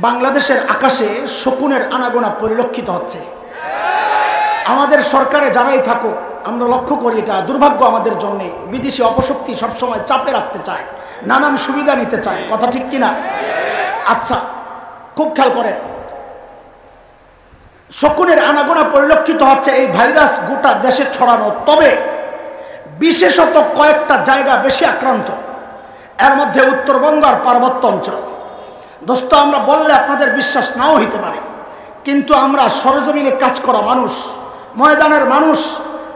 বাংলাদেশের আকাশে শকুনের আনাগোনা পরিলক্ষিত হচ্ছে। আমাদের সরকারে যারাই থাকুক, আমরা লক্ষ্য করি এটা দুর্ভাগ্য আমাদের জন্য। বিদেশি অপশক্তি সবসময় চাপে রাখতে চায়, নানান সুবিধা নিতে চায়। কথা ঠিক কিনা? আচ্ছা, খুব খেয়াল করেন, শকুনের আনাগোনা পরিলক্ষিত হচ্ছে। এই ভাইরাস গোটা দেশে ছড়ানো, তবে বিশেষত কয়েকটা জায়গা বেশি আক্রান্ত। এর মধ্যে উত্তরবঙ্গ আর পার্বত্য অঞ্চল। দোস্ত, আমরা বললে আপনাদের বিশ্বাস নাও হইতে পারে, কিন্তু আমরা সরজমিনে কাজ করা মানুষ, ময়দানের মানুষ,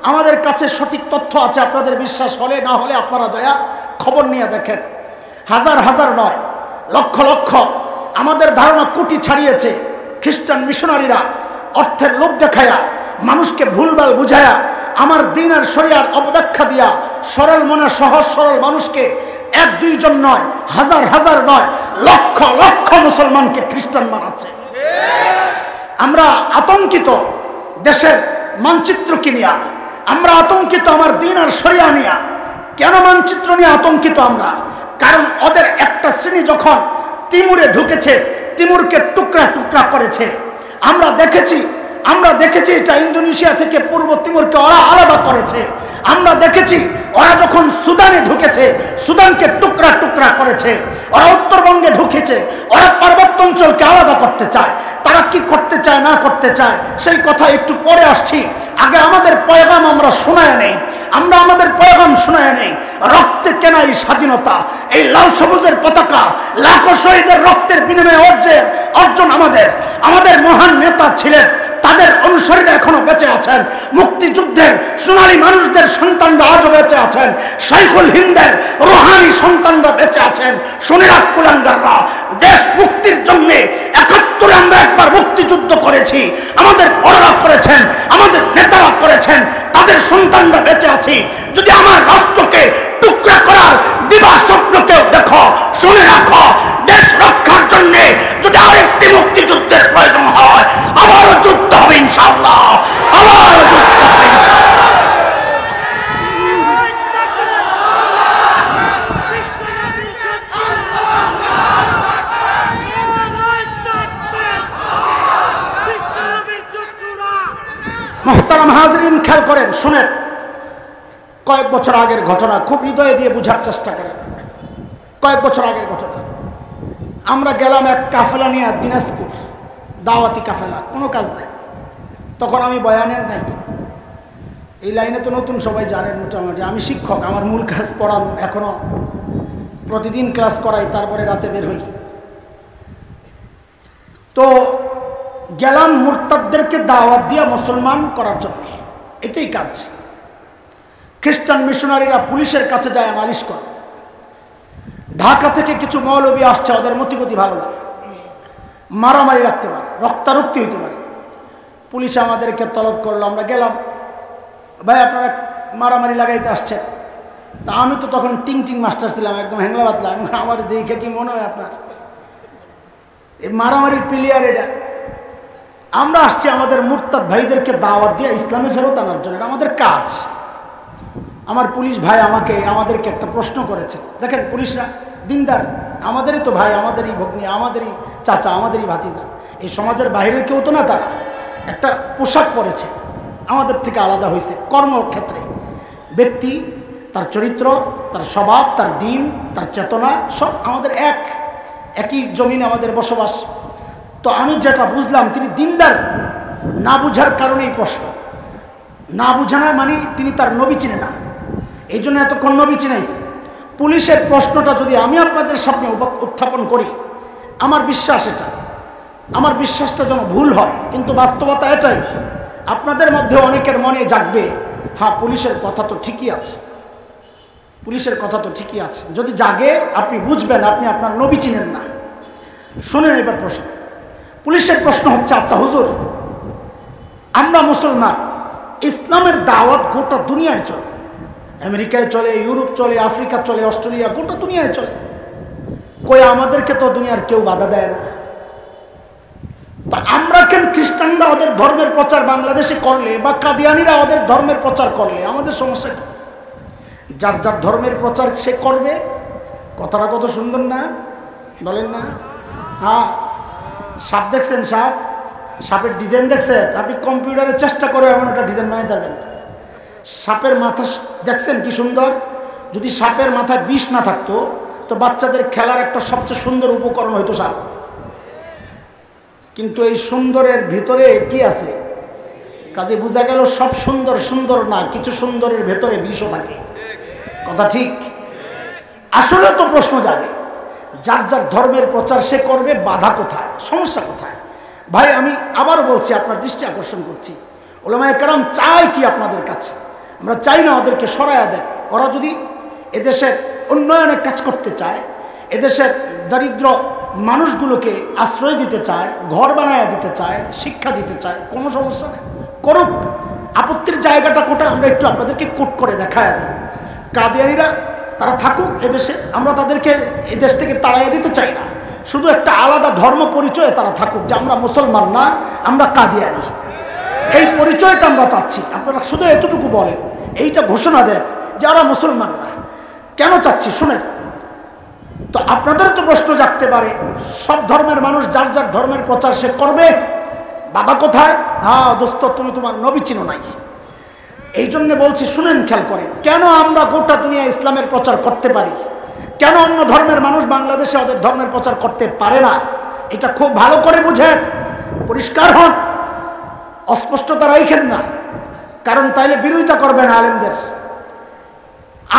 আমাদের কাছে সঠিক তথ্য আছে। আপনাদের বিশ্বাস হলে না হলে আপনারা যায়া খবর নিয়ে দেখেন। হাজার হাজার নয়, লক্ষ লক্ষ, আমাদের ধারণা কোটি ছাড়িয়েছে খ্রিস্টান মিশনারিরা অর্থের লোভ দেখায়া, মানুষকে ভুলভাল বুঝায়া, আমার দিন আর শরিয়ার অপব্যাখ্যা দিয়া সরল মনে সহজ সরল মানুষকে এক দুইজন নয়, হাজার হাজার নয়, লক্ষ লক্ষ মুসলমানকে খ্রিস্টান বানাচ্ছে। আমরা আতঙ্কিত দেশের মানচিত্রকে নিয়ে, আমরা আতঙ্কিত আমার দিন আর শরিয়া নিয়ে। কেন মানচিত্র নিয়ে আতঙ্কিত আমরা? কারণ ওদের একটা শ্রেণী যখন তিমুরে ঢুকেছে, তিমুরকে টুকরা টুকরা করেছে। আমরা দেখেছি এটা ইন্দোনেশিয়া থেকে পূর্ব তিমুরকে ওরা আলাদা করেছে। আমরা দেখেছি ওরা যখন সুদানে ঢুকেছে, সুদানকে টুকরা টুকরা করেছে। ওরা উত্তরবঙ্গে ঢুকেছে, ওরা পার্বত্য অঞ্চলকে আলাদা করতে চায়। তারা কি করতে চায় না করতে চায় সেই কথা একটু পরে আসছি। আগে আমাদের পয়গাম আমরা শোনায় নেই, আমাদের পয়গাম শোনায় নেই। রক্তে কেনাই স্বাধীনতা, এই লাল সবুজের পতাকা লাখো শহীদের রক্তের বিনিময়ে অর্জন আমাদের মহান নেতা ছিলেন। তাদের অনুসারীরা এখনো বেঁচে আছেন। মুক্তিযুদ্ধের সোনালী মানুষদের সন্তানরা আজও বেঁচে আছেন। শাইখুল হিন্দের রোহানি সন্তানরা বেঁচে আছেন। শনিরাত কুলাঙ্গাররা দেশ মুক্তির জন্য ৭১ আমরা একবার মুক্তিযুদ্ধ করেছি, আমাদের বড়রা করেছেন, আমাদের নেতারা করেছেন, তাদের সন্তানরা বেঁচে আছি। যদি আমার রাষ্ট্রকে টুকরা করার দিবা স্বপ্নকেও দেখো, শুনে রাখো, দেশ রক্ষার জন্য যদি আরেকটি মুক্তিযুদ্ধের প্রয়োজন হয়, আবারও যুদ্ধ হবে ইনশাআল্লাহ, আবারও যুদ্ধ হবে ইনশাআল্লাহ। মুহতারাম হাজরিন, খেয়াল করেন, শুনেন, কয়েক বছর আগের ঘটনা, খুব হৃদয় দিয়ে বুঝার চেষ্টা করেন। কয়েক বছর আগের ঘটনা, আমরা গেলাম এক কাফেলা নিয়ে দিনাজপুর, দাওয়াতি কাফেলা, কোনো কাজ নাই। তখন আমি বয়ানের নাই, এই লাইনে তো নতুন, সবাই জানেন মোটামুটি। আমি শিক্ষক, আমার মূল কাজ পড়ানো। এখনো প্রতিদিন ক্লাস করাই, তারপরে রাতে বের হই। তো গেলাম মুরতাদদেরকে দাওয়াত দিয়া মুসলমান করার জন্য, এটাই কাজ। খ্রিস্টান মিশনারিরা পুলিশের কাছে যায় নালিশ করে। ঢাকা থেকে কিছু মৌলবী আসছে, ওদের মতিগতি ভালো না, মারামারি লাগতে পারে, রক্তারক্তি হইতে পারে। পুলিশ আমাদেরকে তলব করলো, আমরা গেলাম। ভাই, আপনারা মারামারি লাগাইতে আসছেন? তা আমি তো তখন টিং মাস্টার ছিলাম, একদম হ্যাংলা বাতলাম। আমার দেখে কি মনে হয় আপনার এই মারামারির প্লেয়ার? এটা আমরা আসছি আমাদের মুরতাদ ভাইদেরকে দাওয়াত দিয়ে ইসলামে ফেরত আনার জন্য, এটা আমাদের কাজ। আমার পুলিশ ভাই আমাদেরকে একটা প্রশ্ন করেছে। দেখেন, পুলিশরা দিনদার, আমাদেরই তো ভাই, আমাদেরই ভগ্নী, আমাদেরই চাচা, আমাদেরই ভাতিজা। এই সমাজের বাইরের কেউ তো না। তারা একটা পোশাক পরেছে, আমাদের থেকে আলাদা হয়েছে কর্মক্ষেত্রে। ব্যক্তি, তার চরিত্র, তার স্বভাব, তার দিন, তার চেতনা, সব আমাদের একই জমিনে আমাদের বসবাস। তো আমি যেটা বুঝলাম, তিনি দিনদার, না বুঝার কারণে এই প্রশ্ন। না বুঝা না মানে তিনি তার নবী চিনে না, এই জন্য এতক্ষণ নবী চিনাইছে। পুলিশের প্রশ্নটা যদি আমি আপনাদের সামনে উত্থাপন করি, আমার বিশ্বাস এটা, আমার বিশ্বাসটা যেন ভুল হয়, কিন্তু বাস্তবতা এটাই। আপনাদের মধ্যে অনেকের মনে জাগবে, হ্যাঁ, পুলিশের কথা তো ঠিকই আছে, পুলিশের কথা তো ঠিকই আছে। যদি জাগে, আপনি বুঝবেন আপনি আপনার নবী চিনেন না। শোনেন এবার প্রশ্ন। পুলিশের প্রশ্ন হচ্ছে, আচ্ছা হুজুর, আমরা মুসলমান, ইসলামের দাওয়াত গোটা দুনিয়ায় চলে, আমেরিকায় চলে, ইউরোপ চলে, আফ্রিকা চলে, অস্ট্রেলিয়া, গোটা দুনিয়ায় চলে। কই আমাদেরকে তো দুনিয়ার কেউ বাধা দেয় না। তা আমরা কেন খ্রিস্টানরা ওদের ধর্মের প্রচার বাংলাদেশে করলে, বা কাদিয়ানিরা ওদের ধর্মের প্রচার করলে আমাদের সমস্যা কি? যার যার ধর্মের প্রচার সে করবে। কথাটা কত সুন্দর না, বলেন না? হ্যাঁ, সাপ দেখছেন? সাপ, সাপের ডিজাইন দেখছেন? আপনি কম্পিউটারে চেষ্টা করে এমন একটা ডিজাইন বানাতে পারবেন না। সাপের মাথা দেখছেন কি সুন্দর? যদি সাপের মাথায় বিষ না থাকতো তো বাচ্চাদের খেলার একটা সবচেয়ে সুন্দর উপকরণ হইতো সাপ। কিন্তু এই সুন্দরের ভিতরে কি আছে? কাজে বোঝা গেল সব সুন্দর সুন্দর না, কিছু সুন্দরের ভেতরে বিষও থাকে। কথা ঠিক? আসলে তো প্রশ্ন জাগে, যার যার ধর্মের প্রচার সে করবে, বাধা কোথায়, সমস্যা কোথায়? ভাই আমি আবার বলছি, আপনার দৃষ্টি আকর্ষণ করছি, ওলামায়ে কেরাম চাই কি আপনাদের কাছে? আমরা চাই না ওদেরকে সরায়া দেন। ওরা যদি এদেশের উন্নয়নের কাজ করতে চায়, এদেশের দরিদ্র মানুষগুলোকে আশ্রয় দিতে চায়, ঘর বানায় দিতে চায়, শিক্ষা দিতে চায়, কোনো সমস্যা নেই, করুক। আপত্তির জায়গাটা কোটা আমরা একটু আপনাদেরকে কোট করে দেখায় দিই। কাদিয়ানীরা তারা থাকুক এদেশে, আমরা তাদেরকে এদেশ থেকে তাড়াইয়া দিতে চাই না। শুধু একটা আলাদা ধর্ম পরিচয়ে তারা থাকুক, যে আমরা মুসলমান না, আমরা কাদিয়ানী, এই পরিচয়টা আমরা চাচ্ছি। আপনারা শুধু এতটুকু বলেন, এইটা ঘোষণা দেন যে আমরা মুসলমান না। কেন চাচ্ছি শুনেন তো। আপনাদের তো প্রশ্ন জাগতে পারে, সব ধর্মের মানুষ যার যার ধর্মের প্রচার সে করবে, বাবা কোথায়? হ্যাঁ দোস্ত, তুমি তোমার নবী চিনো নাই। এই জন্য বলছি, শুনেন, খেয়াল করেন, কেন আমরা গোটা দুনিয়া ইসলামের প্রচার করতে পারি, কেন অন্য ধর্মের মানুষ বাংলাদেশে ওদের ধর্মের প্রচার করতে পারে না? এটা খুব ভালো করে বুঝেন, পরিষ্কার হন, অস্পষ্টতা রাখেন না, কারণ তাইলে বিরোধিতা করবেন আলেমদের।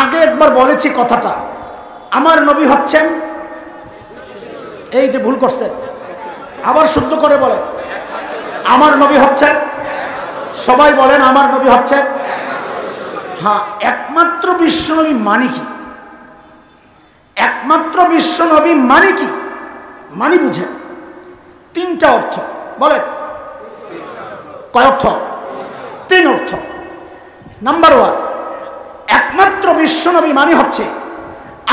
আগে একবার বলেছি কথাটা, আমার নবী হচ্ছেন, এই যে ভুল করছেন, আবার শুদ্ধ করে বলেন, আমার নবী হচ্ছেন, সবাই বলেন আমার নবী হচ্ছেন, হ্যাঁ, একমাত্র বিশ্বনবী মানে কি? একমাত্র বিশ্বনবী মানে কি? মানি বুঝেন, তিনটা অর্থ বলেন। কয় অর্থ? তিন অর্থ। নাম্বার ওয়ান, একমাত্র বিশ্বনবী মানে হচ্ছে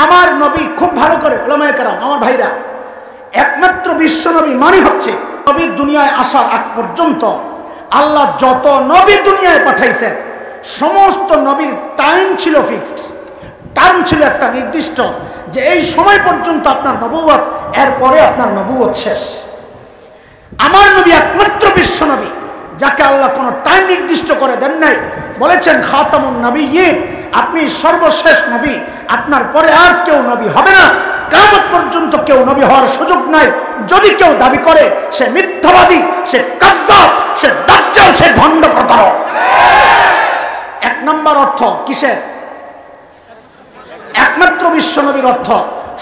আমার নবী, খুব ভালো করে ওলামায়ে কেরাম, আমার ভাইরা, একমাত্র বিশ্বনবী মানে হচ্ছে নবী দুনিয়ায় আসার আগ পর্যন্ত আল্লাহ যত নবী দুনিয়ায় পাঠাইছেন, সমস্ত নবীর টাইম ছিল ফিক্সড, টার্ম ছিল একটা নির্দিষ্ট, যে এই সময় পর্যন্ত আপনার নবুয়ত, এরপরে আপনার নবুয়ত শেষ। আমার নবী একমাত্র বিশ্বনবী যাকে আল্লাহ কোনো টাইম নির্দিষ্ট করে দেন নাই। বলেছেন খাতামুন নবিয়্যিন, আপনি সর্বশেষ নবী, আপনার পরে আর কেউ নবী হবে না, কিয়ামত পর্যন্ত কেউ নবী হওয়ার সুযোগ নাই। যদি কেউ দাবি করে সে মিথ্যাবাদী, সে কাযযাব, সে দাজ্জাল, সে ভণ্ড প্রতারক। এক নম্বর অর্থ কিসের? একমাত্র বিশ্বনবীর অর্থ,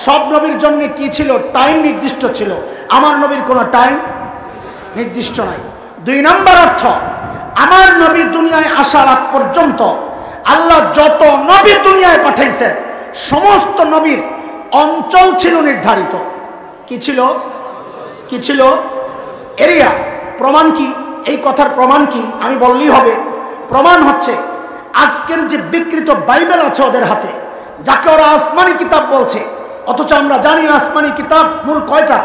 সব নবীর জন্য কি ছিল? টাইম নির্দিষ্ট ছিল, আমার নবীর কোনো টাইম নির্দিষ্ট নাই। দুই নম্বর অর্থ, আমার নবী দুনিয়ায় আসার আগ পর্যন্ত আল্লাহ যত নবী দুনিয়ায় পাঠাইছেন, সমস্ত নবীর অঞ্চল ছিল নির্ধারিত। কি ছিল? কি ছিল? এরিয়া। প্রমাণ কি? এই কথার প্রমাণ কি? আমি বললেই হবে। প্রমাণ হচ্ছে আজকের যে বিকৃত বাইবেল আছে ওদের হাতে, যাকে ওরা আসমানি কিতাব বলছে, অথচ আমরা জানি আসমানি কিতাব মূল কয়টা?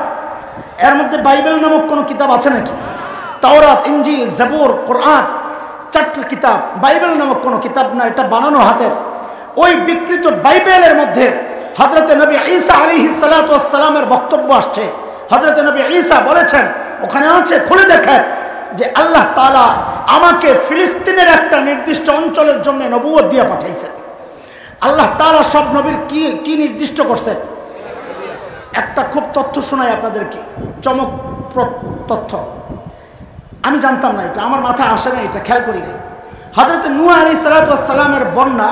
এর মধ্যে বাইবেল নামক কোনো কিতাব আছে নাকি? তাওরাত, ইনজিল, জাবুর, কোরআন, চারটা কিতাব, বাইবেল নামক কোনো কিতাব না, এটা বানানো হাতের। ওই বিকৃত বাইবেলের মধ্যে হযরতে নবী ঈসা আলাইহিস সালাতু ওয়াস সালামের বক্তব্য আসছে। হযরতে নবী ঈসা বলেছেন, ওখানে আছে, খুলে দেখেন, যে আল্লাহ তাআলা আমাকে ফিলিস্তিনের একটা নির্দিষ্ট অঞ্চলের জন্য নবুয়ত দিয়ে পাঠাইছেন। আল্লাহ তাআলা সব নবীর কি কি নির্দিষ্ট করছেন? একটা খুব তথ্য শোনাই আপনাদেরকে, চমকপ্রদ তথ্য। আমি জানতাম না এটা, আমার মাথায় আসে না, এটা খেয়াল করি নাই। হযরতে নূহ আলাইহিস সালাতু ওয়াস সালামের বন্যা,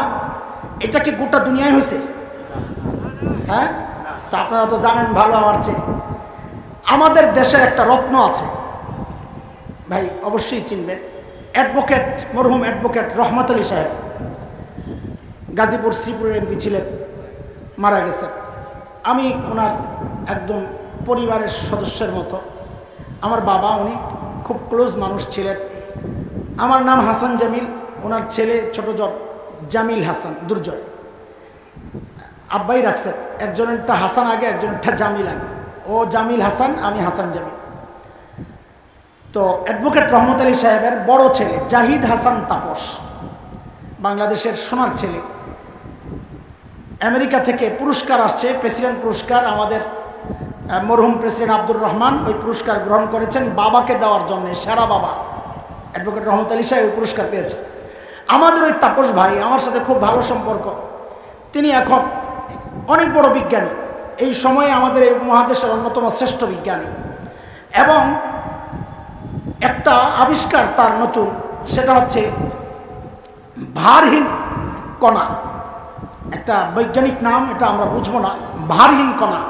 এটা কি গোটা দুনিয়ায় হয়েছে? হ্যাঁ, তা আপনারা তো জানেন ভালো আমার চেয়ে। আমাদের দেশের একটা রত্ন আছে ভাই, অবশ্যই চিনবেন, অ্যাডভোকেট, মরহুম অ্যাডভোকেট রহমত আলী সাহেব, গাজীপুর শ্রীপুরের এমপি ছিলেন, মারা গেছেন। আমি ওনার একদম পরিবারের সদস্যের মতো, আমার বাবা, উনি খুব ক্লোজ মানুষ ছিলেন। আমার নাম হাসান জামিল, ওনার ছেলে ছোট জামিল হাসান, দুর্জয়, আব্বাই রাখছেন, একজনেরটা হাসান আগে, একজনেরটা জামিল আগে। ও জামিল হাসান, আমি হাসান জামিল। তো অ্যাডভোকেট রহমত আলী সাহেবের বড় ছেলে জাহিদ হাসান তাপস, বাংলাদেশের সোনার ছেলে, আমেরিকা থেকে পুরস্কার আসছে, প্রেসিডেন্ট পুরস্কার, আমাদের মরহুম প্রেসিডেন্ট আব্দুর রহমান ওই পুরস্কার গ্রহণ করেছেন বাবাকে দেওয়ার জন্য, সেরা বাবা অ্যাডভোকেট রহমত আলী সাহেব ওই পুরস্কার পেয়েছেন। আমাদের ওই তাপস ভাই আমার সাথে খুব ভালো সম্পর্ক, তিনি এখন অনেক বড় বিজ্ঞানী, এই সময়ে আমাদের এই মহাদেশের অন্যতম শ্রেষ্ঠ বিজ্ঞানী, এবং একটা আবিষ্কার তার নতুন, সেটা হচ্ছে ভারহীন কণা। একটা বৈজ্ঞানিক নাম, এটা আমরা বুঝবো না। ভারহীন কণা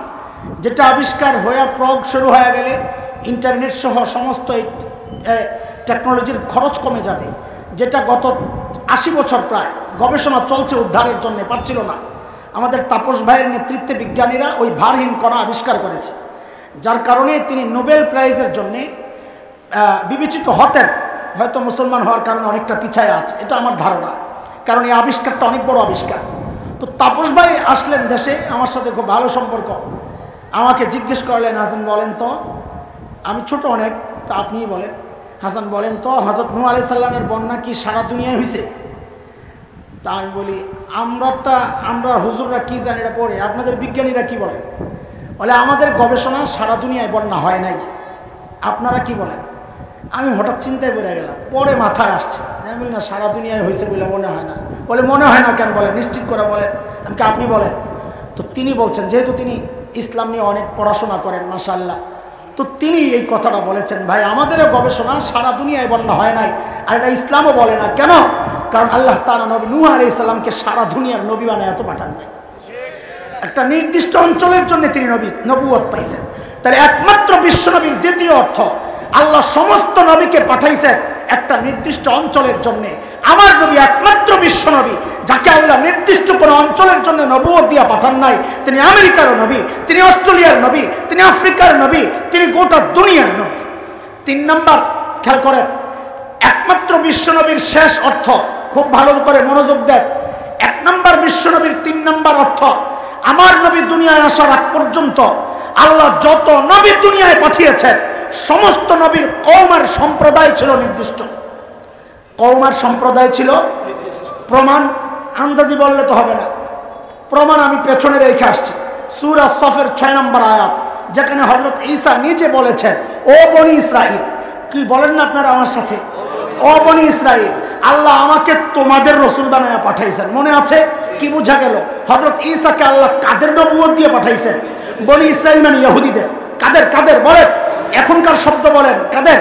যেটা আবিষ্কার হয়ে প্রয়োগ শুরু হয়ে গেলে ইন্টারনেট সহ সমস্ত এই টেকনোলজির খরচ কমে যাবে, যেটা গত 80 বছর প্রায় গবেষণা চলছে, উদ্ধারের জন্য পারছিল না। আমাদের তাপস ভাইয়ের নেতৃত্বে বিজ্ঞানীরা ওই ভারহীন কণা আবিষ্কার করেছে, যার কারণে তিনি নোবেল প্রাইজের জন্যে বিবেচিত হতেন। হয়তো মুসলমান হওয়ার কারণে অনেকটা পিছায় আছে, এটা আমার ধারণা, কারণ এই আবিষ্কারটা অনেক বড় আবিষ্কার। তো তাপস ভাই আসলেন দেশে, আমার সাথে খুব ভালো সম্পর্ক। আমাকে জিজ্ঞেস করলেন, হাসান বলেন তো, আমি ছোট অনেক, তো আপনিই বলেন, হাসান বলেন তো হযরত নূহ আলাইহিস সালামের বন্যা কি সারা দুনিয়ায় হয়েছে? তা আমি বলি, আমরা হুজুররা কি জানি এটা পড়ে, আপনাদের বিজ্ঞানীরা কি বলেন? বলে আমাদের গবেষণা সারা দুনিয়ায় বন্যা হয় নাই, আপনারা কি বলেন? আমি হঠাৎ চিন্তায় পড়ে গেলাম, পরে মাথায় আসছে, আমি বলি না সারা দুনিয়ায় হয়েছে বলে মনে হয় না। বলে মনে হয় না কেন? বলেন নিশ্চিত করে বলেন। আমাকে আপনি বলেন। তো তিনি বলছেন, যেহেতু তিনি ইসলাম নিয়ে অনেক পড়াশোনা করেন মাশাআল্লাহ, তো তিনি এই কথাটা বলেছেন, ভাই আমাদেরও গবেষণা সারা দুনিয়ায় বন্যা হয় নাই, আর এটা ইসলামও বলে না। কেন? কারণ আল্লাহ তাআলা নবী নূহ আলাইহিস সালামকে সারা দুনিয়ার নবী বানায় এত পাঠান নাই, একটা নির্দিষ্ট অঞ্চলের জন্য তিনি নবুয়ত পাইছেন। তাহলে একমাত্র বিশ্বনবীর দ্বিতীয় অর্থ, আল্লাহ সমস্ত নবীকে পাঠাইছেন একটা নির্দিষ্ট অঞ্চলের জন্য। আমার নবী একমাত্র বিশ্বনবী যাকে আল্লাহ নির্দিষ্ট কোনো অঞ্চলের জন্য নবুয়ত দিয়া পাঠান নাই। তিনি আমেরিকার নবী, তিনি অস্ট্রেলিয়ার নবী, তিনি আফ্রিকার নবী, তিনি গোটা দুনিয়ার নবী। 3 নাম্বার খেয়াল করেন, একমাত্র বিশ্বনবীর শেষ অর্থ, খুব ভালো করে মনোযোগ দেন। 1 নাম্বার বিশ্বনবীর 3 নাম্বার অর্থ, আমার নবী দুনিয়ায় আসার আগ পর্যন্ত আল্লাহ যত নবী দুনিয়ায় পাঠিয়েছেন সমস্ত নবীর কওম আর সম্প্রদায় ছিল নির্দিষ্ট। কওম আর সম্প্রদায় ছিল। প্রমাণ আন্দাজি বললে তো হবে না, প্রমাণ আমি পেছনে রেখে আসছি। সূরা সফের 6 নম্বর আয়াত, যেখানে হযরত ঈসা নিজে বলেছেন, ও বনি ইসরাইল, কি বলেন না আপনারা আমার সাথে, ও বনি ইসরাইল, আল্লাহ আমাকে তোমাদের রসুল বানায়া পাঠাইছেন। মনে আছে? কি বোঝা গেল? হযরত ঈসাকে আল্লাহ কাদের নবুয়ত দিয়ে পাঠাইছেন? বনি ইসরাইল মানে ইহুদিদের। কাদের বলেন, এখনকার শব্দ বলেন, কাদের?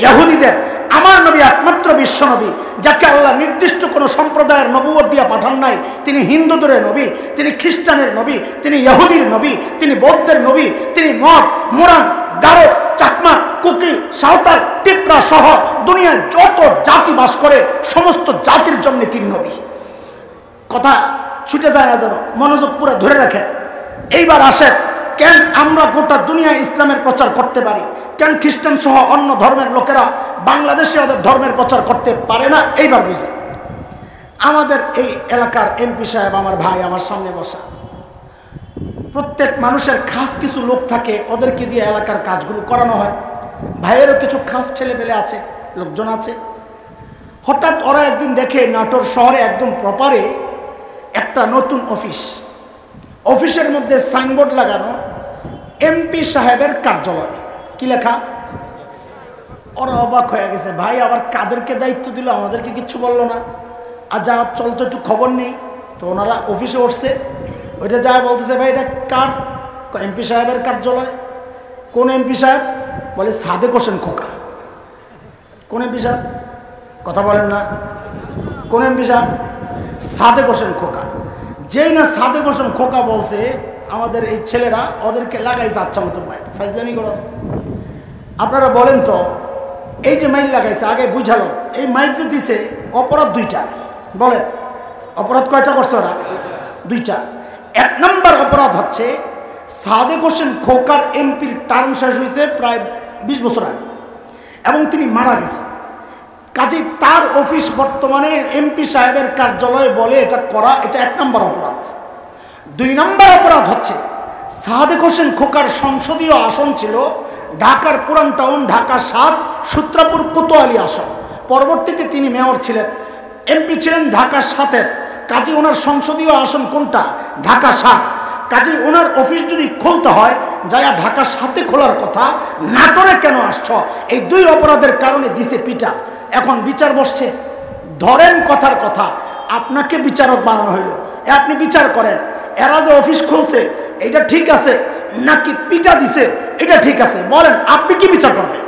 ইহুদিদের। আমার নবী একমাত্র বিশ্ব নবী যাকে আল্লাহ নির্দিষ্ট কোনো সম্প্রদায়ের নবুয়ত দিয়ে পাঠান নাই। তিনি হিন্দুদের নবী, তিনি খ্রিস্টানের নবী, তিনি ইহুদির নবী, তিনি বৌদ্ধের নবী, তিনি মগ, মোরান, গারো, চাকমা, কুকি, সাঁওতাল, টিপরা সহ দুনিয়ায় যত জাতি বাস করে সমস্ত জাতির জন্য তিনি নবী। কথা ছুটে যায় না যেন, মনোযোগ পুরো ধরে রাখেন। এইবার আসেন, কেন আমরা গোটা দুনিয়ায় ইসলামের প্রচার করতে পারি, কেন খ্রিস্টান সহ অন্য ধর্মের লোকেরা বাংলাদেশে ওদের ধর্মের প্রচার করতে পারে না? এইবার বুঝেন। আমাদের এই এলাকার এমপি সাহেব আমার ভাই, আমার সামনে বসা, প্রত্যেক মানুষের খাস কিছু লোক থাকে, ওদেরকে দিয়ে এলাকার কাজগুলো করানো হয়। ভাইয়েরও কিছু খাস ছেলেপেলে আছে, লোকজন আছে। হঠাৎ ওরা একদিন দেখে নাটোর শহরে একদম প্রপারে একটা নতুন অফিসের মধ্যে সাইনবোর্ড লাগানো, এমপি সাহেবের কার্যালয়। কি লেখা? ওরা অবাক হয়ে গেছে, ভাই আবার কাদেরকে দায়িত্ব দিল, আমাদেরকে কিচ্ছু বললো না। আর যা চলতো একটু খবর নেই। তো ওনারা অফিসে উঠছে, ওইটা যা বলতেছে, ভাই এটা কার? এমপি সাহেবের কার্যালয়। কোন এমপি সাহেব? বলে সাদেক হোসেন খোকা। কোন এমপি সাহেব? কথা বলেন না। কোন এমপি সাহেব? সাদেক হোসেন খোকা। যেই না সাদেক হোসেন খোকা বলছে, আমাদের এই ছেলেরা ওদেরকে লাগাইছে আচ্ছা মতো মাইল, ফাইজলামি করস। আপনারা বলেন তো, এই যে মাইল লাগাইছে, আগে বুঝালো, এই মাইল যে দিছে, অপরাধ 2টা। বলেন অপরাধ কয়টা করছে ওরা? 2টা। 1 নম্বর অপরাধ হচ্ছে, সাদেক হোসেন খোকার এমপির টার্ম শেষ হয়েছে প্রায় 20 বছর আগে এবং তিনি মারা গেছেন। কাজেই তার অফিস বর্তমানে এমপি সাহেবের কার্যালয় বলে এটা করা, এটা 1 নম্বর অপরাধ। 2 নম্বর অপরাধ হচ্ছে, সাদেক হোসেন খোকার সংসদীয় আসন ছিল ঢাকার পুরান টাউন, ঢাকা 7, সূত্রাপুর কোতোয়ালি আসন। পরবর্তীতে তিনি মেয়র ছিলেন, এমপি ছিলেন ঢাকা 7-এর। কাজে ওনার সংসদীয় আসন কোনটা? ঢাকা 7। কাজে ওনার অফিস যদি খুলতে হয় যায়া ঢাকার সাথে খোলার কথা, নাটোরে কেন আসছ? এই দুই অপরাধের কারণে দিছে পিটা। এখন বিচার বসছে। ধরেন কথার কথা, আপনাকে বিচারক বানানো হইল, আপনি বিচার করেন এরা যে অফিস খুলছে এটা ঠিক আছে নাকি পিটা দিছে এটা ঠিক আছে, বলেন আপনি কি বিচার করবেন?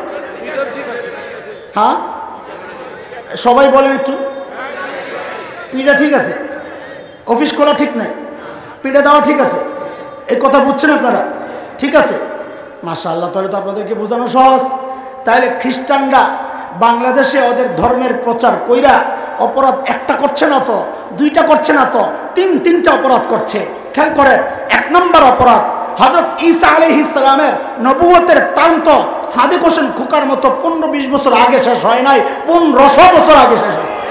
হ্যাঁ সবাই বলেন একটু। পিটা ঠিক আছে, অফিস খোলা ঠিক নাই, পিটা দেওয়া ঠিক আছে, এই কথা বুঝছেন আপনারা? ঠিক আছে, মাশাআল্লাহ। তাহলে তো আপনাদেরকে বোঝানো সহজ। তাহলে খ্রিস্টানরা বাংলাদেশে ওদের ধর্মের প্রচার কইরা অপরাধ একটা করছে না তো, দুইটা করছে না তো, তিনটা অপরাধ করছে। খেয়াল করেন, 1 নম্বর অপরাধ, হযরত ঈসা আলাইহিস সালামের নবুয়তের টার্ম তো সাদেক হোসেন খোকার মতো 15-20 বছর আগে শেষ হয় নাই, 1500 বছর আগে শেষ হয়েছে।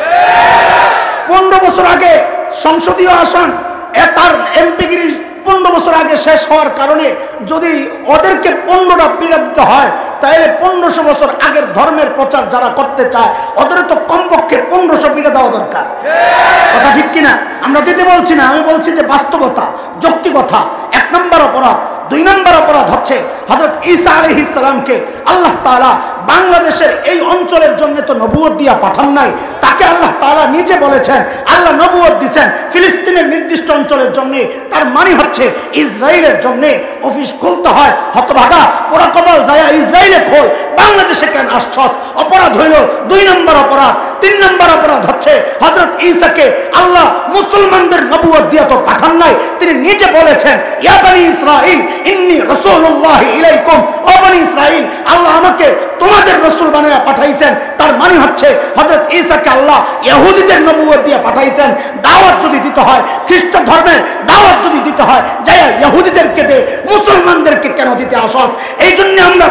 15 বছর আগে সংসদীয় আসন তার এমপিগিরি 15 বছর আগে শেষ হওয়ার কারণে যদি ওদেরকে 15টা পিড়া দিতে হয় তাহলে 1500 বছর আগের ধর্মের প্রচার যারা করতে চায় ওদের তো কমপক্ষে 1500 পিড়া দেওয়া দরকার। কথা ঠিক কিনা? আমরা দিতে বলছি না, আমি বলছি যে বাস্তবতা, যৌক্তিকতা। 1 নম্বর অপরাধ। 2 নম্বর অপরাধ হচ্ছে হযরত ঈসা আলাইহিস সালামকে আল্লাহ তাআলা বাংলাদেশের এই অঞ্চলের জন্য তো নবুয়ত দিয়া পাঠান নাই, তাকে আল্লাহ তাআলা নিজে বলেছেন আল্লাহ নবুয়ত দিয়েছেন ফিলিস্তিনের নির্দিষ্ট অঞ্চলের জন্য। তার মানে হচ্ছে ইসরায়েলের জন্য অফিস খুলতে হয়, হতভাগা পোড়া কপাল যায় ইসরায়েলে খোল, বাংলাদেশে কেন আসছস? অপরাধ হইল 2 নম্বর অপরাধ। 3 নম্বর অপরাধ হচ্ছে হযরত ঈসাকে আল্লাহ মুসলমানদের নবুয়ত দিয়া তো পাঠান নাই, তিনি নিজে বলেছেন ইয়া বনি ইসরাইল ইন্নী রাসূলুল্লাহি ইলাইকুম, ও বনি ইসরাইল আল্লাহ আমাকে তোমাদের রাসূল বানায়া পাঠাইছেন। তার মানে হচ্ছে হযরত ঈসাকে আল্লাহ ইহুদিদের নবুয়ত দিয়ে পাঠাইছেন। দাওয়াত যদি দিতে হয়, খ্রিস্ট ধর্মের দাওয়াত যদি দিতে হয়, যায়া ইহুদিদেরকে দে, মুসলমানদেরকে কেন দিতে আসস? এই জন্য আমরা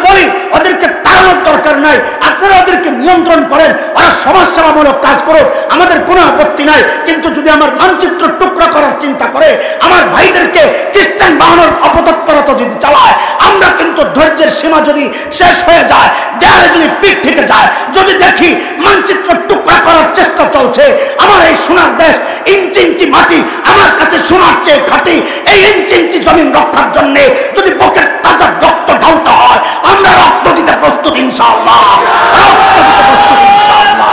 বলি ওদেরকে তাড়ানোর দরকার নাই, আপনারা ওদেরকে নিয়ন্ত্রণ করেন, ওরা সমাজসেবামূলক কাজ করুক, আমাদের কোনো আপত্তি নাই। কিন্তু যদি আমার মানচিত্র টুকরা করার চিন্তা করে, আমার ভাইদেরকে খ্রিস্টান বানানোর অপতৎপরতা যদি চালায়, আমরা কিন্তু ধৈর্যের সীমা যদি শেষ হয়ে যায়, দেয়ালে যদি পিঠ থেকে যায়, যদি দেখি মানচিত্র টুকরা করার চেষ্টা চলছে, আমার এই সোনার দেশ ইঞ্চি ইঞ্চি মাটি আমার কাছে সোনার চেয়ে খাঁটি, এই ইঞ্চি ইঞ্চি জমিন রক্ষার জন্য যদি বুকের তাজা রক্ত ঢালতে হয়, আমরা রক্ত দিতে প্রস্তুত ইনশাআল্লাহ, রক্ত দিতে প্রস্তুত ইনশাআল্লাহ।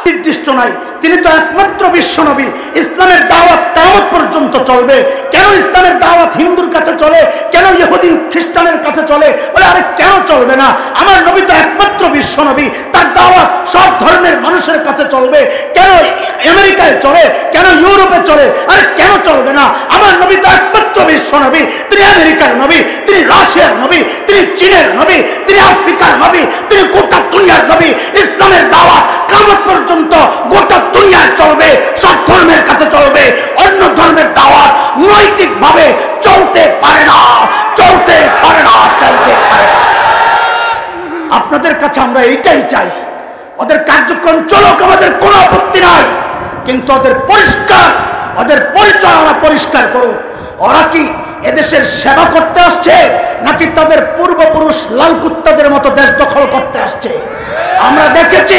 নির্দিষ্ট নাই, তিনি তো একমাত্র বিশ্বনবী। ইসলামের দাওয়াত কিয়ামত পর্যন্ত চলবে। কেন ইসলামের দাওয়াত হিন্দুর কাছে চলে, কেন ইহুদি খ্রিস্টানের কাছে চলে? বলে আরে কেন চলবে না? আমার নবী তো একমাত্র বিশ্বনবী, তার দাওয়াত সব ধর্মের মানুষের কাছে চলবে। কেন আমেরিকায় চলে, কেন ইউরোপে চলে? আরে কেন চলবে না? আমার নবী তো একমাত্র বিশ্বনবী, তিনি আমেরিকার নবী, তিনি রাশিয়ার নবী, তিনি চীনের নবী, তিনি আফ্রিকার নবী, তিনি গোটা দুনিয়ার নবী। ইসলামের দাওয়াত কিয়ামত পর্যন্ত গোটা দুনিয়ায় চলবে, সব ধর্মের কাছে চলবে। অন্য ধর্মের দাওয়াত নৈতিকভাবে চলতে পারে না, চলতে পারে না, চলতে পারে না। আপনাদের কাছে আমরা এইটাই চাই, ওদের কার্যক্রম চলুক, আমাদের কোনো আপত্তি নাই, কিন্তু ওদের পরিষ্কার, ওদের পরিচয় ওরা পরিষ্কার করুক। ওরা কি এদেশের সেবা করতে আসছে নাকি তাদের পূর্বপুরুষ লাল কুত্তাদের মতো দেশ দখল করতে আসছে? আমরা দেখেছি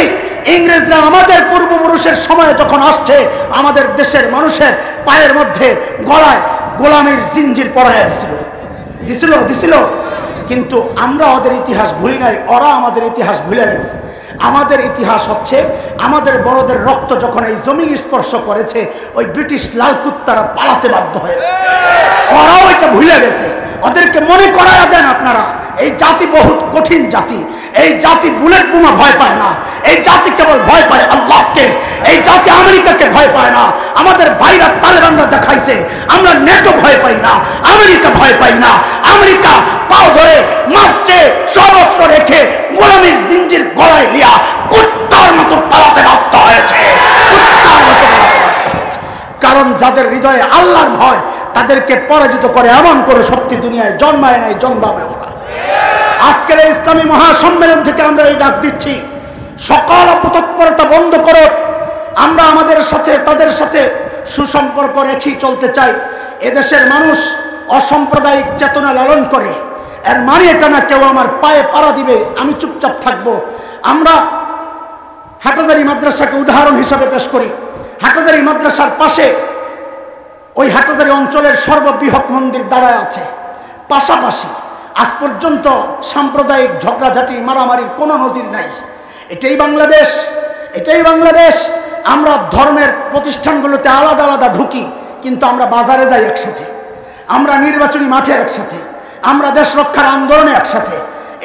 ইংরেজরা আমাদের পূর্বপুরুষের সময় যখন আসছে, আমাদের দেশের মানুষের পায়ের মধ্যে গলায় গোলামীর জিঞ্জির পরায় দিছিল। কিন্তু আমরা ওদের ইতিহাস ভুলি নাই, ওরা আমাদের ইতিহাস ভুলে গেছে। আমাদের ইতিহাস হচ্ছে আমাদের বড়দের রক্ত যখন এই জমিন স্পর্শ করেছে, ওই ব্রিটিশ লাল কুত্তারা পালাতে বাধ্য হয়েছে, ওরাও এটা ভুলে গেছে। ওদেরকে মনে করায়া দেন আপনারা, এই জাতি বহুত কঠিন জাতি, এই জাতি বুলেট বোমা ভয় পায় না, এই জাতি কেবল ভয় পায় আল্লাহকে, এই জাতি আমেরিকাকে ভয় পায় না। আমাদের ভাইরা তালেবানরা দেখাইছে, আমরা নেটো ভয় পাই না, আমেরিকা ভয় পাই না। আমেরিকা পাও ধরে মারছে, সবস্ত্র রেখে গোলামীর জিঞ্জির গলায় লিয়া কুত্তার মতো পালাতে বাধ্য হয়েছে, কুত্তার মতো পালাতে বাধ্য হয়েছে। কারণ যাদের হৃদয়ে আল্লাহর ভয়, তাদেরকে পরাজিত করে এমন করে শক্তি দুনিয়ায় জন্মায় নাই, জন্মাবে না। আজকের এই ইসলামী মহাসম্মেলন থেকে আমরা এই ডাক দিচ্ছি, সকল অপতৎপরতা বন্ধ করো। আমরা আমাদের সাথে তাদের সাথে সুসম্পর্ক রেখেই চলতে চাই। এদেশের মানুষ অসাম্প্রদায়িক চেতনা লালন করে, এর মানে এটা না কেউ আমার পায়ে পাড়া দিবে আমি চুপচাপ থাকবো। আমরা হাটাজারি মাদ্রাসাকে উদাহরণ হিসাবে পেশ করি। হাটাজারি মাদ্রাসার পাশে ওই হাটাজারি অঞ্চলের সর্ববৃহৎ মন্দির দাঁড়ায় আছে। পাশাপাশি আজ পর্যন্ত সাম্প্রদায়িক ঝগড়াঝাটি মারামারির কোনো নজির নাই। এটাই বাংলাদেশ, এটাই বাংলাদেশ। আমরা ধর্মের প্রতিষ্ঠানগুলোতে আলাদা আলাদা ঢুকি, কিন্তু আমরা বাজারে যাই একসাথে, আমরা নির্বাচনী মাঠে একসাথে, আমরা দেশ রক্ষার আন্দোলনে একসাথে।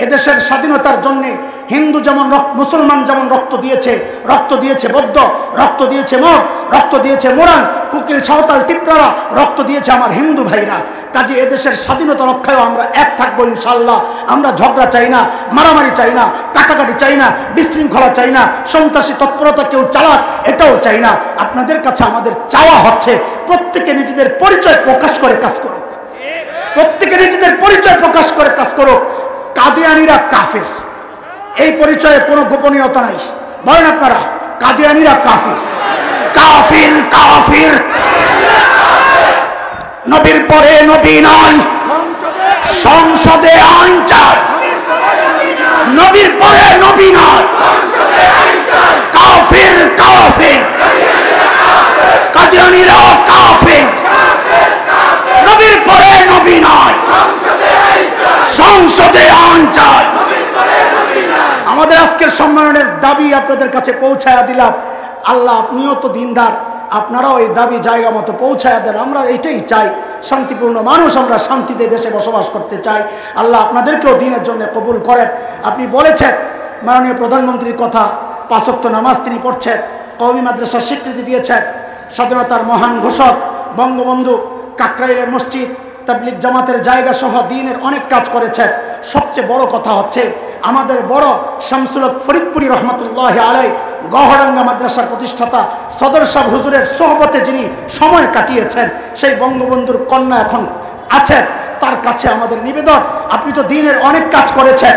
এদেশের স্বাধীনতার জন্য হিন্দু যেমন মুসলমান যেমন রক্ত দিয়েছে বৌদ্ধ, রক্ত দিয়েছে মগ, রক্ত দিয়েছে মোরান, কুকিল, সাঁওতাল, টিপরারা, রক্ত দিয়েছে আমার হিন্দু ভাইরা। কাজে এদেশের স্বাধীনতা রক্ষায়ও আমরা এক থাকবো ইনশাল্লাহ। আমরা ঝগড়া চাই না, মারামারি চাই না, কাটাকাটি চাই না, বিশৃঙ্খলা চাই না, সন্ত্রাসী তৎপরতা কেউ চালাক এটাও চাই না। আপনাদের কাছে আমাদের চাওয়া হচ্ছে প্রত্যেকে নিজেদের পরিচয় প্রকাশ করে কাজ করুক, প্রত্যেকে নিজেদের পরিচয় প্রকাশ করে কাজ করুক। কাদিয়ানীরা কাফের, এই পরিচয়ে কোনো গোপনীয়তা নাই। বলেন আপনারা, কাদিয়ানীরা কাফির, কাফির, কাফির। নবীর পরে নবী নয়, সংসদে আইন চাই। নবীর পরে নবী নয়, কাফির, কাফির। কাদিয়ানীরা কাফির, নবীর পরে নবী নয়, সংসদে আইন চাই। আমাদের আজকের সম্মেলনের দাবি আপনাদের কাছে পৌঁছায়া দিলাম। আল্লাহ, আপনিও তো দিনদার, আপনারাও এই দাবি জায়গা মতো পৌঁছায়া দেন। আমরা এটাই চাই, শান্তিপূর্ণ মানুষ, আমরা শান্তিতে দেশে বসবাস করতে চাই। আল্লাহ আপনাদেরকেও দিনের জন্য কবুল করেন। আপনি বলেছেন মাননীয় প্রধানমন্ত্রীর কথা, 5 ওয়াক্ত নামাজ তিনি পড়ছেন, কওমি মাদ্রাসার স্বীকৃতি দিয়েছেন, স্বাধীনতার মহান ঘোষক বঙ্গবন্ধু, কাকরাইলের মসজিদ, তাবলিগ জামাতের জায়গা সহ দ্বীনের অনেক কাজ করেছেন। সবচেয়ে বড় কথা হচ্ছে আমাদের বড় শামসুল হক ফরিদপুরি রহমতুল্লাহ আলাই, গহরাঙ্গা মাদ্রাসার প্রতিষ্ঠাতা সদর সাহেব হুজুরের সোহবতে যিনি সময় কাটিয়েছেন, সেই বঙ্গবন্ধুর কন্যা এখন আছেন। তার কাছে আমাদের নিবেদন, আপনি তো দ্বীনের অনেক কাজ করেছেন,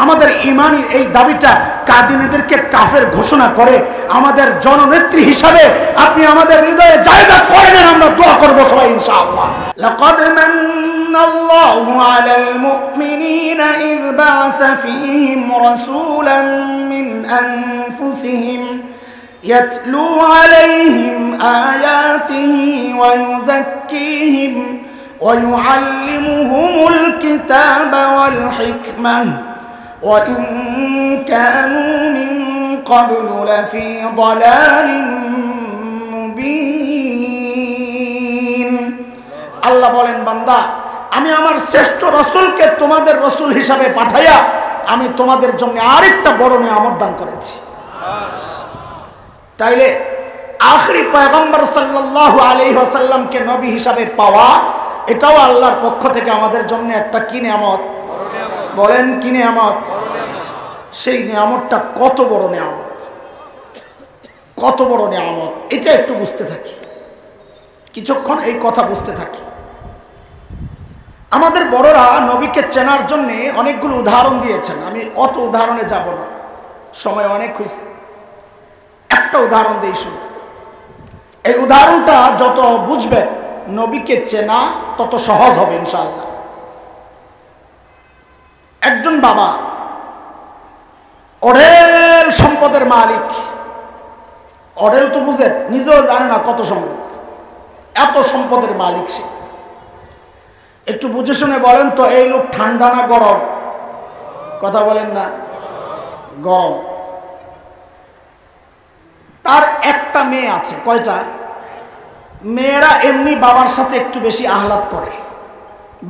আমাদের ইমানি এই দাবিটা কাদিনীদেরকে কাফের ঘোষণা করে আমাদের জননেত্রী হিসাবে আপনি আমাদের হৃদয়ে জায়গা করে নেন। আমরা দোয়া করব সবাই ইনশাআল্লাহ। লাকাদ মান্নাল্লাহু আলাল মুমিনিনা ইয বা'সা ফীহিম রাসূলান মিন আনফুসিহিম ইয়াতলু আলাইহিম আয়াতিহি ওয়া ইউযাক্কিহিম ويعلمهم الكتاب والحكمة وإن كانوا من قبل لفي ضلال مبين। আল্লাহ বলেন, বান্দা, আমি আমার শ্রেষ্ঠ রাসূলকে তোমাদের রাসূল হিসাবে পাঠাইয়া আমি তোমাদের জন্য আরেকটা বড় নিয়ামত দান করেছি। তাইলে আখরি পয়গম্বর সাল্লাল্লাহু আলাইহি ওয়াসাল্লামকে নবী হিসাবে পাওয়া, এটাও আল্লাহর পক্ষ থেকে আমাদের জন্য একটা কি নিয়ামত? বলেন, কি নিয়ামত? সেই নিয়ামতটা কত বড় নিয়ামত, কত বড় নিয়ামত, এটা একটু বুঝতে থাকি, কিছুক্ষণ এই কথা বুঝতে থাকি। আমাদের বড়রা নবীকে চেনার জন্য অনেকগুলো উদাহরণ দিয়েছেন, আমি অত উদাহরণে যাব না, সময় অনেক হয়েছে। একটা উদাহরণ দিই শুধু। এই উদাহরণটা যত বুঝবেন নবীকে চেনা তত সহজ হবে ইনশাআল্লাহ। একজন বাবা অঢেল সম্পদের মালিক, অঢেল তো বুঝেন, নিজেও জানে না কত সম্পদ, এত সম্পদের মালিক সে। একটু বুঝে শুনে বলেন তো, এই লোক ঠান্ডা না গরম? কথা বলেন না, গরম। তার একটা মেয়ে আছে। কয়টা? মেয়েরা এমনি বাবার সাথে একটু বেশি আহ্লাদ করে,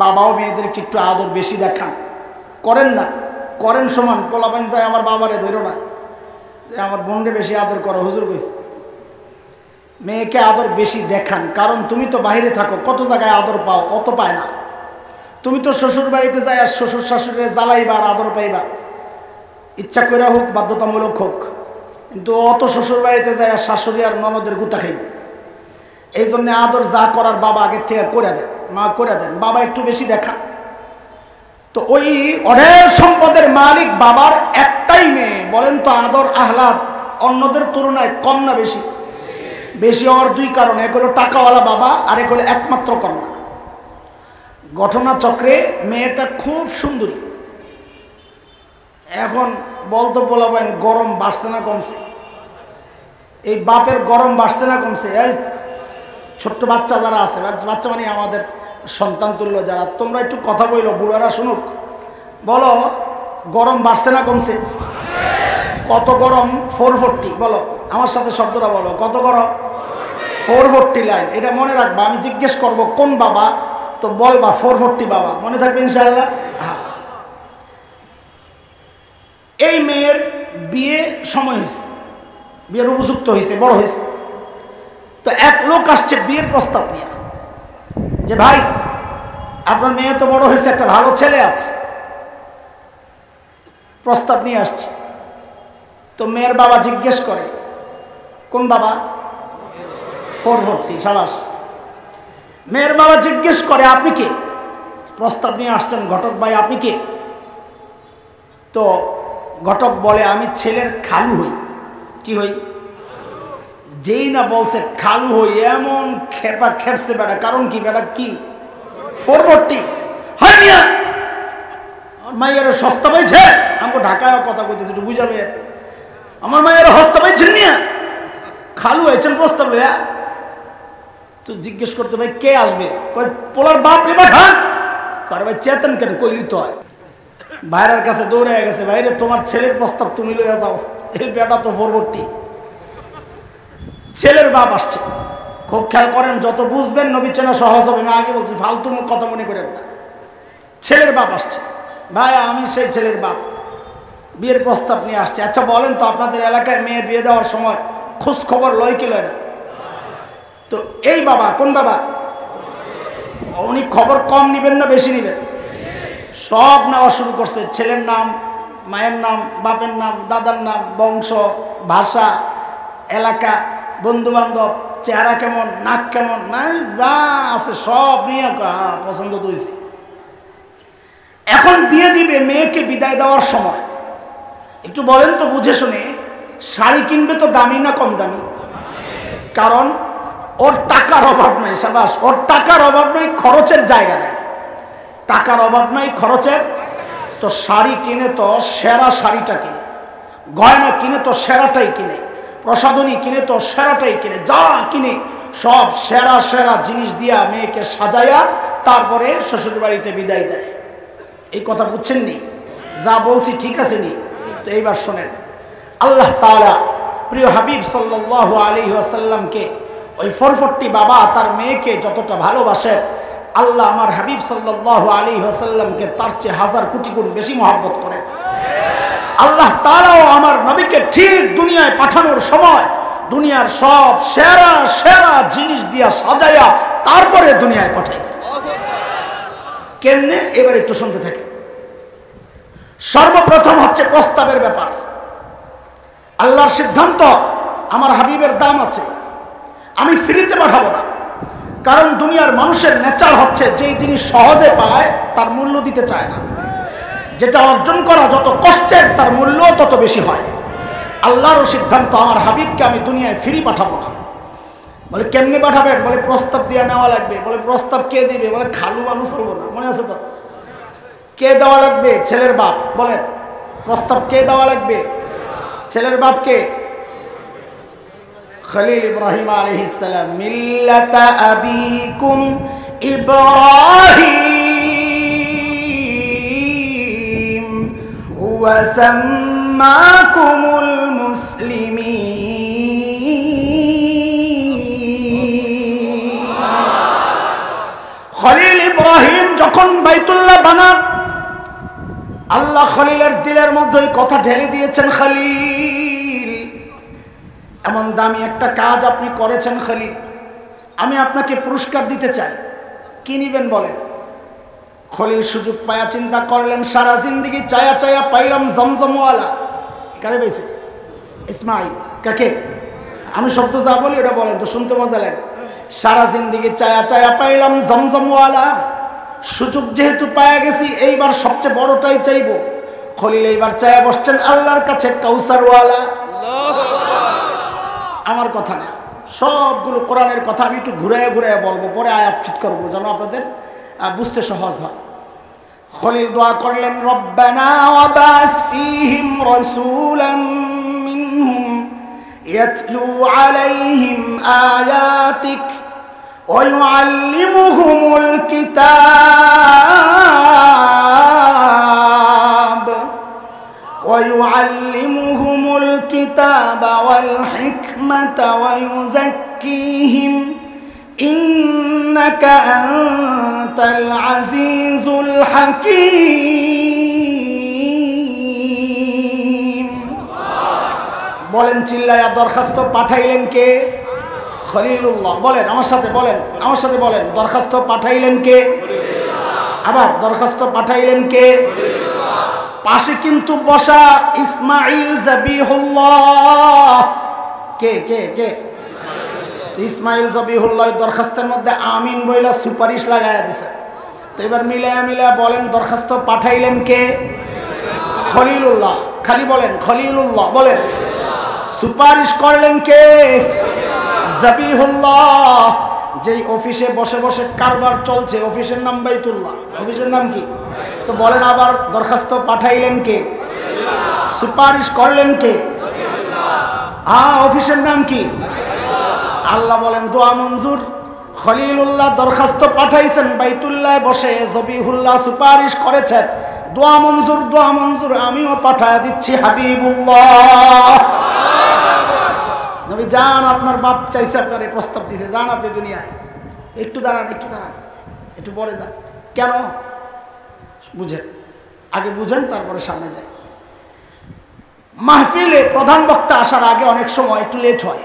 বাবাও মেয়েদেরকে একটু আদর বেশি দেখান, করেন না? করেন সমান। পোলাপাইন চাই আমার বাবারে ধরো না, যে আমার বোনরে বেশি আদর করো, হুজুর কইছে। মেয়েকে আদর বেশি দেখান, কারণ তুমি তো বাইরে থাকো, কত জায়গায় আদর পাও, অত পায় না। তুমি তো শ্বশুর বাড়িতে যাই আর শ্বশুর শাশুড়িরে জ্বালাইবা আর আদর পাইবা, ইচ্ছা করে হোক বাধ্যতামূলক হোক, কিন্তু অত শ্বশুর বাড়িতে যায় আর শাশুড়ি আর ননদের গুতা খাইব। এই জন্য আদর যা করার বাবা আগের থেকে করে দেন, মা করে দেন, বাবা একটু বেশি দেখা। তো ওই অঢেল সম্পদের মালিক বাবার একটাই মেয়ে, বলেন তো আদর আহ্লাদ অন্যদের তুলনায় কম না বেশি? বেশি হওয়ার দুই কারণ, এক হলো টাকাওয়ালা বাবা আর এক হলো একমাত্র কন্যা। ঘটনাচক্রে মেয়েটা খুব সুন্দরী। এখন বলতো বলাবেন গরম বাড়ছে না কমছে? এই বাপের গরম বাড়ছে না কমছে? ছোট্ট বাচ্চা যারা আছে, বাচ্চা মানে আমাদের সন্তান তুল্য যারা, তোমরা একটু কথা বইলো, বুড়ারা শুনুক। বলো গরম বাড়ছে না কমছে? কত গরম? 440। বলো আমার সাথে শব্দটা বলো, কত গরম? 440 লাইন। এটা মনে রাখবা, আমি জিজ্ঞেস করব কোন বাবা, তো বলবা 440 বাবা, মনে থাকবে ইনশাআল্লাহ। হ্যাঁ, এই মেয়ের বিয়ে সময় হয়েছে, বিয়ের উপযুক্ত হয়েছে, বড় হয়েছে। তো এক লোক আসছে বিয়ের প্রস্তাব নিয়ে, যে ভাই আপনার মেয়ে তো বড় হয়েছে, একটা ভালো ছেলে আছে, প্রস্তাব নিয়ে আসছে। তো মেয়ের বাবা জিজ্ঞেস করে, কোন বাবা? 440। সাবাস। মেয়ের বাবা জিজ্ঞেস করে, আপনি কে? প্রস্তাব নিয়ে আসছেন ঘটক ভাই, আপনি কে? তো ঘটক বলে, আমি ছেলের খালু হই। কি হই? যেই না বলছে খালু হই, এমন খেপা খেপছে বেটা। কারণ কি বেটা? কি 440? হয় মিয়া, মাইয়ারে সস্তা পাইছে? আমাকে ঢাকায় কথা কইতেছে, একটু বুঝালো। আমার মাইয়ারে সস্তা পাইছেন নিয়া, খালু হয়েছেন প্রস্তাব লইয়া। তো জিজ্ঞেস করতে, ভাই কে আসবে? পোলার বাপ রে বা খান করে। ভাই চেতন কেন? কইলি তো হয়। ভাইরার কাছে দৌড়ে গেছে, ভাইরে তোমার ছেলের প্রস্তাব তুমি লইয়া যাও, এই বেটা তো 440। ছেলের বাপ আসছে, খুব খেয়াল করেন, যত বুঝবেন নবী চেনা সহজ হবে। আমি আগে বলছি, ফালতু কথা মনে করেন না। ছেলের বাপ আসছে, ভাই আমি সেই ছেলের বাপ, বিয়ের প্রস্তাব নিয়ে আসছে। আচ্ছা বলেন তো, আপনাদের এলাকায় মেয়ে বিয়ে দেওয়ার সময় খোঁজ খবর লয় কি লয় না? তো এই বাবা, কোন বাবা? উনি খবর কম নিবেন না বেশি নিবেন? সব নেওয়া শুরু করছে। ছেলের নাম, মায়ের নাম, বাপের নাম, দাদার নাম, বংশ, ভাষা, এলাকা, বন্ধু বান্ধব, চেহারা কেমন, নাক কেমন, না যা আছে সব নিয়ে পছন্দ তো হয়েছে। এখন বিয়ে দিবে, মেয়েকে বিদায় দেওয়ার সময় একটু বলেন তো বুঝে শুনে, শাড়ি কিনবে তো দামি না কম দামি? কারণ ওর টাকার অভাব নাই। সাবাস, ওর টাকার অভাব নাই, খরচের জায়গা নেই। টাকার অভাব নাই, খরচের। তো শাড়ি কিনে তো সেরা শাড়িটা কিনে, গয়না কিনে তো সেরাটাই কিনে, প্রসাধনী কিনে তো সেরাটাই কিনে, যা কিনে সব সেরা সেরা জিনিস দিয়া মেয়েকে সাজাইয়া তারপরে শ্বশুর বাড়িতে বিদায় দেয়। এই কথা বুঝছেন নি? যা বলছি ঠিক আছে নি? তো এইবার শোনেন, আল্লাহ তাআলা প্রিয় হাবিব সাল্লাল্লাহু আলাইহি ওয়াসাল্লামকে, ওই 440 বাবা তার মেয়েকে যতটা ভালোবাসেন, আল্লাহ আমার হাবিব সাল্লাল্লাহু আলাইহি ওয়াসাল্লামকে তার চেয়ে হাজার কোটি গুণ বেশি মহব্বত করেন। আল্লাহ তাআলাও আমার নবীকে ঠিক দুনিয়ায় পাঠানোর সময় দুনিয়ার সব সেরা সেরা জিনিস দিয়া সাজাইয়া তারপরে দুনিয়ায় পাঠাইছে। কেমনে? এবার একটু শুনতে থাকি। সর্বপ্রথম হচ্ছে প্রস্তাবের ব্যাপার। আল্লাহর সিদ্ধান্ত, আমার হাবিবের দাম আছে, আমি ফ্রিতে পাঠাবো না। কারণ দুনিয়ার মানুষের নেচার হচ্ছে, যেই জিনিস সহজে পায় তার মূল্য দিতে চায় না। যেটা অর্জন করা যত কষ্টের, তার মূল্য তত বেশি হয়। আল্লাহরও সিদ্ধান্ত, আমার হাবিবকে আমি দুনিয়ায় ফ্রি পাঠাবো না। বলে কেমনি পাঠাবেন? বলে প্রস্তাব দিয়ে নেওয়া লাগবে। বলে প্রস্তাব কে দিবে? বলে খালু মানুষ হবো না, মনে আছে তো? কে দেওয়া লাগবে? ছেলের বাপ। বলেন প্রস্তাব কে দেওয়া লাগবে? ছেলের বাপকে। খলিল ইব্রাহিম আলাইহিস সালাম, মিল্লাতা আবিকুম ইব্রাহিম ওয়া সাম্মাকুমুল মুসলিমিন। খলিল ইব্রাহিম যখন বাইতুল্লাহ বানান, আল্লাহ খলিলের দিলের মধ্যে কথা ঢেলে দিয়েছেন, খলিল এমন দামি একটা কাজ আপনি করেছেন খলিল, আমি আপনাকে পুরস্কার দিতে চাই। কি নিবেন বলেন? খলিল সুযোগ পায়া চিন্তা করলেন, সারা জিন্দিগি চায়া চায়া পাইলাম জমজমওয়ালা। কারে পেয়েছে? ইসমাইল। কাকে? আমি শব্দ যা বলি ওটা বলেন তো, শুনতে মজা লাগে। সারা জিন্দিগি চায়া চায়া পাইলাম জমজমওয়ালা, সুযোগ যেহেতু পায়া গেছি, এইবার সবচেয়ে বড়টাই চাইব। খলিল এইবার চায়া বসছেন আল্লাহর কাছে কাউসারওয়ালা। আমার কথা না, সবগুলো কোরআনের কথা। আমি একটু ঘুরাইয়া ঘুরাইয়া বলবো, পরে আয়াত ফিট করবো যেন আপনাদের বুঝতে সহজ হয়। খলিল দোয়া করলেন, রব্বানা ওয়াবাস ফীহিম রাসূলাম মিনহুম ইয়াতলু আলাইহিম আয়াতিক ওয়ায়ুআল্লিমুহুমুল কিতাব ওয়ায়ুআল্লিমুহুমুল কিতাবা ওয়াল হিকমাতা ওয়ায়ুযাক্কিহিম ইন্নাকা আনতাল আজিজুল হাকীম। বলেন চিল্লায়া দরখাস্ত পাঠাইলেন কে? খলিলুল্লাহ। বলেন আমার সাথে, বলেন আমার সাথে, বলেন দরখাস্ত পাঠাইলেন কে? আবার দরখাস্ত পাঠাইলেন কে? পাশে কিন্তু বসা ইসমাইল জাবিহুল্লাহ। কে কে কে? ইসমাইল জাবিহুল্লাহ দরখাস্তের মধ্যে আমিন বইলা সুপারিশ লাগাইয়া দিছে। তো এবার মিলায়া মিলায়া বলেন দরখাস্ত পাঠাইলেন কে? খলিলুল্লাহ। খালি বলেন খলিলুল্লাহ। বলেন সুপারিশ করলেন কে? জাবিহুল্লাহ। যেই অফিসে বসে বসে কারবার চলছে, অফিসের নাম বাইতুল্লাহ। অফিসের নাম কি? তো বলেন আবার দরখাস্ত পাঠাইলেন কে? সুপারিশ করলেন কে? অফিসের নাম কি? আল্লাহ বলেন দোয়া মঞ্জুর। খলিলুল্লাহ দরখাস্ত পাঠাইছেন বাইতুল্লাহ বসে, জবিহুল্লাহ সুপারিশ করেছেন, দোয়া মঞ্জুর, দোয়া মঞ্জুর, আমিও পাঠায় দিচ্ছি হাবিবুল্লাহ। নবী যান, আপনার বাপ চাইছে, আপনার এই প্রস্তাব দিয়েছে, যান আপনি দুনিয়ায়। একটু দাঁড়ান, একটু দাঁড়ান, একটু পরে যান। কেন বুঝেন, আগে বুঝেন তারপরে সামনে যাই। মাহফিলে প্রধান বক্তা আসার আগে অনেক সময় একটু লেট হয়,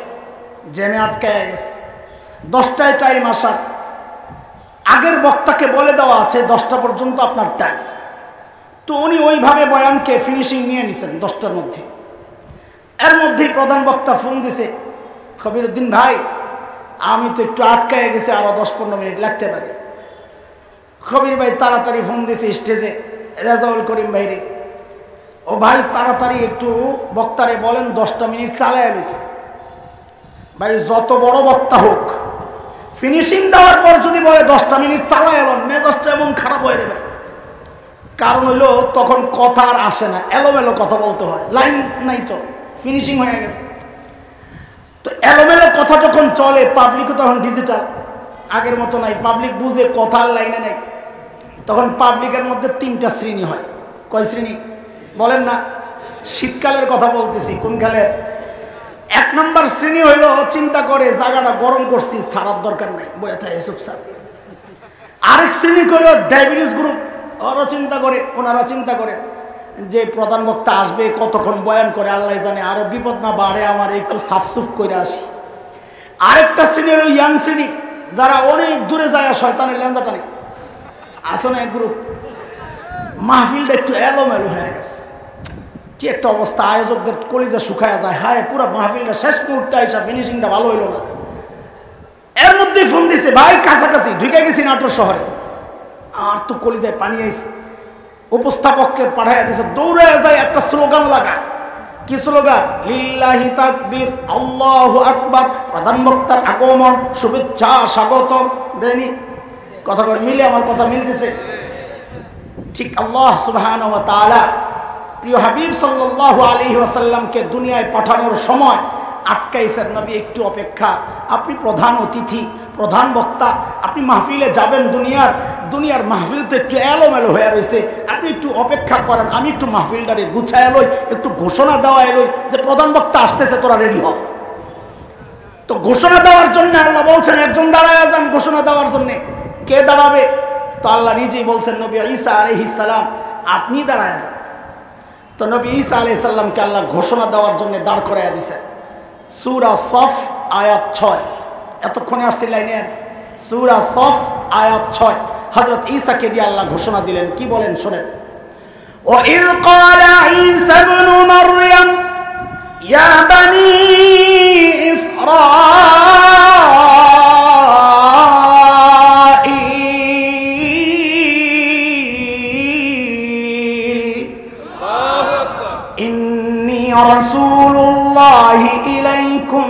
জ্যামে আটকায় গেছে। 10টায় টাইম আসার আগের বক্তাকে বলে দেওয়া আছে 10টা পর্যন্ত আপনার টাইম। তো উনি ওইভাবে বয়ানকে ফিনিশিং নিয়ে নিছেন 10টার মধ্যে। এর মধ্যেই প্রধান বক্তা ফোন দিছে, খবিরউদ্দিন ভাই আমি তো একটু আটকায় গেছি, আরো 10-15 মিনিট লাগতে পারে। খবির ভাই তাড়াতাড়ি ফোন দিছে স্টেজে রেজাউল করিম ভাইরে, ও ভাই তাড়াতাড়ি একটু বক্তারে বলেন 10টা মিনিট চালায় নিতে। ভাই যত বড় বক্তা হোক, ফিনিশিং দেওয়ার পর যদি বলে 10টা মিনিট চালায় এলেন, মেজাজটা এমন খারাপ হয়ে যাবে। কারণ হইলো তখন কথা আর আসে না, এলোমেলো কথা বলতে হয়, লাইন নাই তো, ফিনিশিং হয়ে গেছে। তো এলোমেলো কথা যখন চলে, পাবলিকও তখন ডিজিটাল, আগের মতো নাই, পাবলিক বুঝে কথার লাইনে নাই। তখন পাবলিকের মধ্যে 3টা শ্রেণী হয়। কয় শ্রেণী বলেন না? শীতকালের কথা বলতেছি। কোন কালের? 1 নম্বর শ্রেণী হইলো চিন্তা করে জায়গাটা গরম করছি, ছাড়ার দরকার নাই, বইয়া থাকে চুপচাপ। আরেক শ্রেণী হইলো ডায়াবেটিস গ্রুপ, ওরা চিন্তা করে, ওনারা চিন্তা করে যে প্রধান বক্তা আসবে, কতক্ষণ বয়ান করে আল্লাহ জানে, আরো বিপদ না বাড়ে, আমার একটু সাফসুফ করে আসি। আরেকটা শ্রেণী হলো ইয়াং শ্রেণী, যারা অনেক দূরে যায় শয়তানের লেঞ্জা টানে, আসে না এক গ্রুপ। মাহফিলটা একটু এলোমেলো হয়ে গেছে, কি একটা অবস্থা, আয়োজকদের কলিজা শুকায়া যায়, হায় পুরো মাহফিলটা শেষ মুহূর্তে আইসা ফিনিশিংটা ভালো হইল না। এর মধ্যেই ফোন দিছে, ভাই কাছাকাছি ঢুকে গেছি নাটোর শহরে, আর তো কলিজায় পানি আইছে। উপস্থাপককে পাঠাইয়া দিছে, দৌড়ে যায় একটা স্লোগান লাগা। কি স্লোগান? লিল্লাহি তাকবীর, আল্লাহু আকবার, প্রধান বক্তার আগমন, শুভেচ্ছা স্বাগতম। দেনি কথা করে মিলে, আমার কথা মিলতেছে ঠিক? আল্লাহ সুবহানাহু ওয়া তাআলা প্রিয় হাবিব সাল্লাল্লাহু আলাইহি ওয়াসাল্লামকে দুনিয়ায় পাঠানোর সময় আটকাইছেন, নবী একটু অপেক্ষা, আপনি প্রধান অতিথি, প্রধান বক্তা, আপনি মাহফিলে যাবেন, দুনিয়ার মাহফিল তো একটু এলোমেলো হয়ে রয়েছে, আপনি একটু অপেক্ষা করেন, আমি একটু মাহফিলটারে গুছায় এলোই, একটু ঘোষণা দেওয়া এলোই যে প্রধান বক্তা আসতেছে, তোরা রেডি হ। তো ঘোষণা দেওয়ার জন্য আল্লাহ বলছেন একজন দাঁড়ায় যান ঘোষণা দেওয়ার জন্য। কে দাঁড়াবে? তো আল্লাহ নিজেই বলছেন নবী ঈসা আলাইহিস সালাম আপনি দাঁড়ায় যান। তো নবী ঈসা আলাইহিস সালামকে আল্লাহ ঘোষণা দেওয়ার জন্য দাঁড় করাইয়া দিয়েছেন। সূরা সফ আয়াত 6, এতক্ষণে আসছে লাইনের। সূরা সফ আয়াত 6, হযরত ঈসাকে দিয়ে আল্লাহ ঘোষণা দিলেন, কি বলেন শোনেন। ওয়াইয ক্বালা ঈসা ইবনু মারইয়াম ইয়া বানি ইসরাঈল ইন্নী রাসূলুল্লাহি ইলাইকুম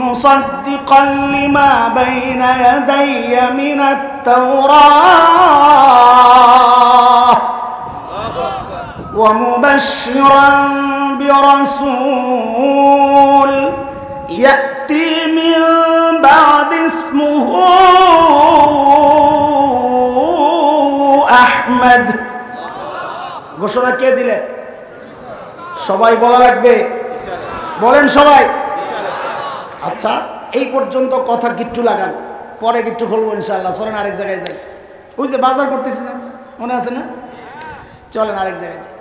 মুসাদ্দিকান লিমা বাইনা ইয়াদাইয়া মিনাত তাওরাহ ওয়া মুবাশশিরান বিরাসূল ইয়াতি মিন বা'দি ইসমুহু আহমদ। ঘোষণা কে দিলেন? সবাই বলা লাগবে, বলেন সবাই। আচ্ছা, এই পর্যন্ত কথা গিট্টু লাগান, পরে গিট্টু খুলবো ইনশাআল্লাহ। চলেন আরেক জায়গায় যাই। ওই যে বাজার করতেছি মনে আছে না? চলেন আরেক জায়গায় যাই।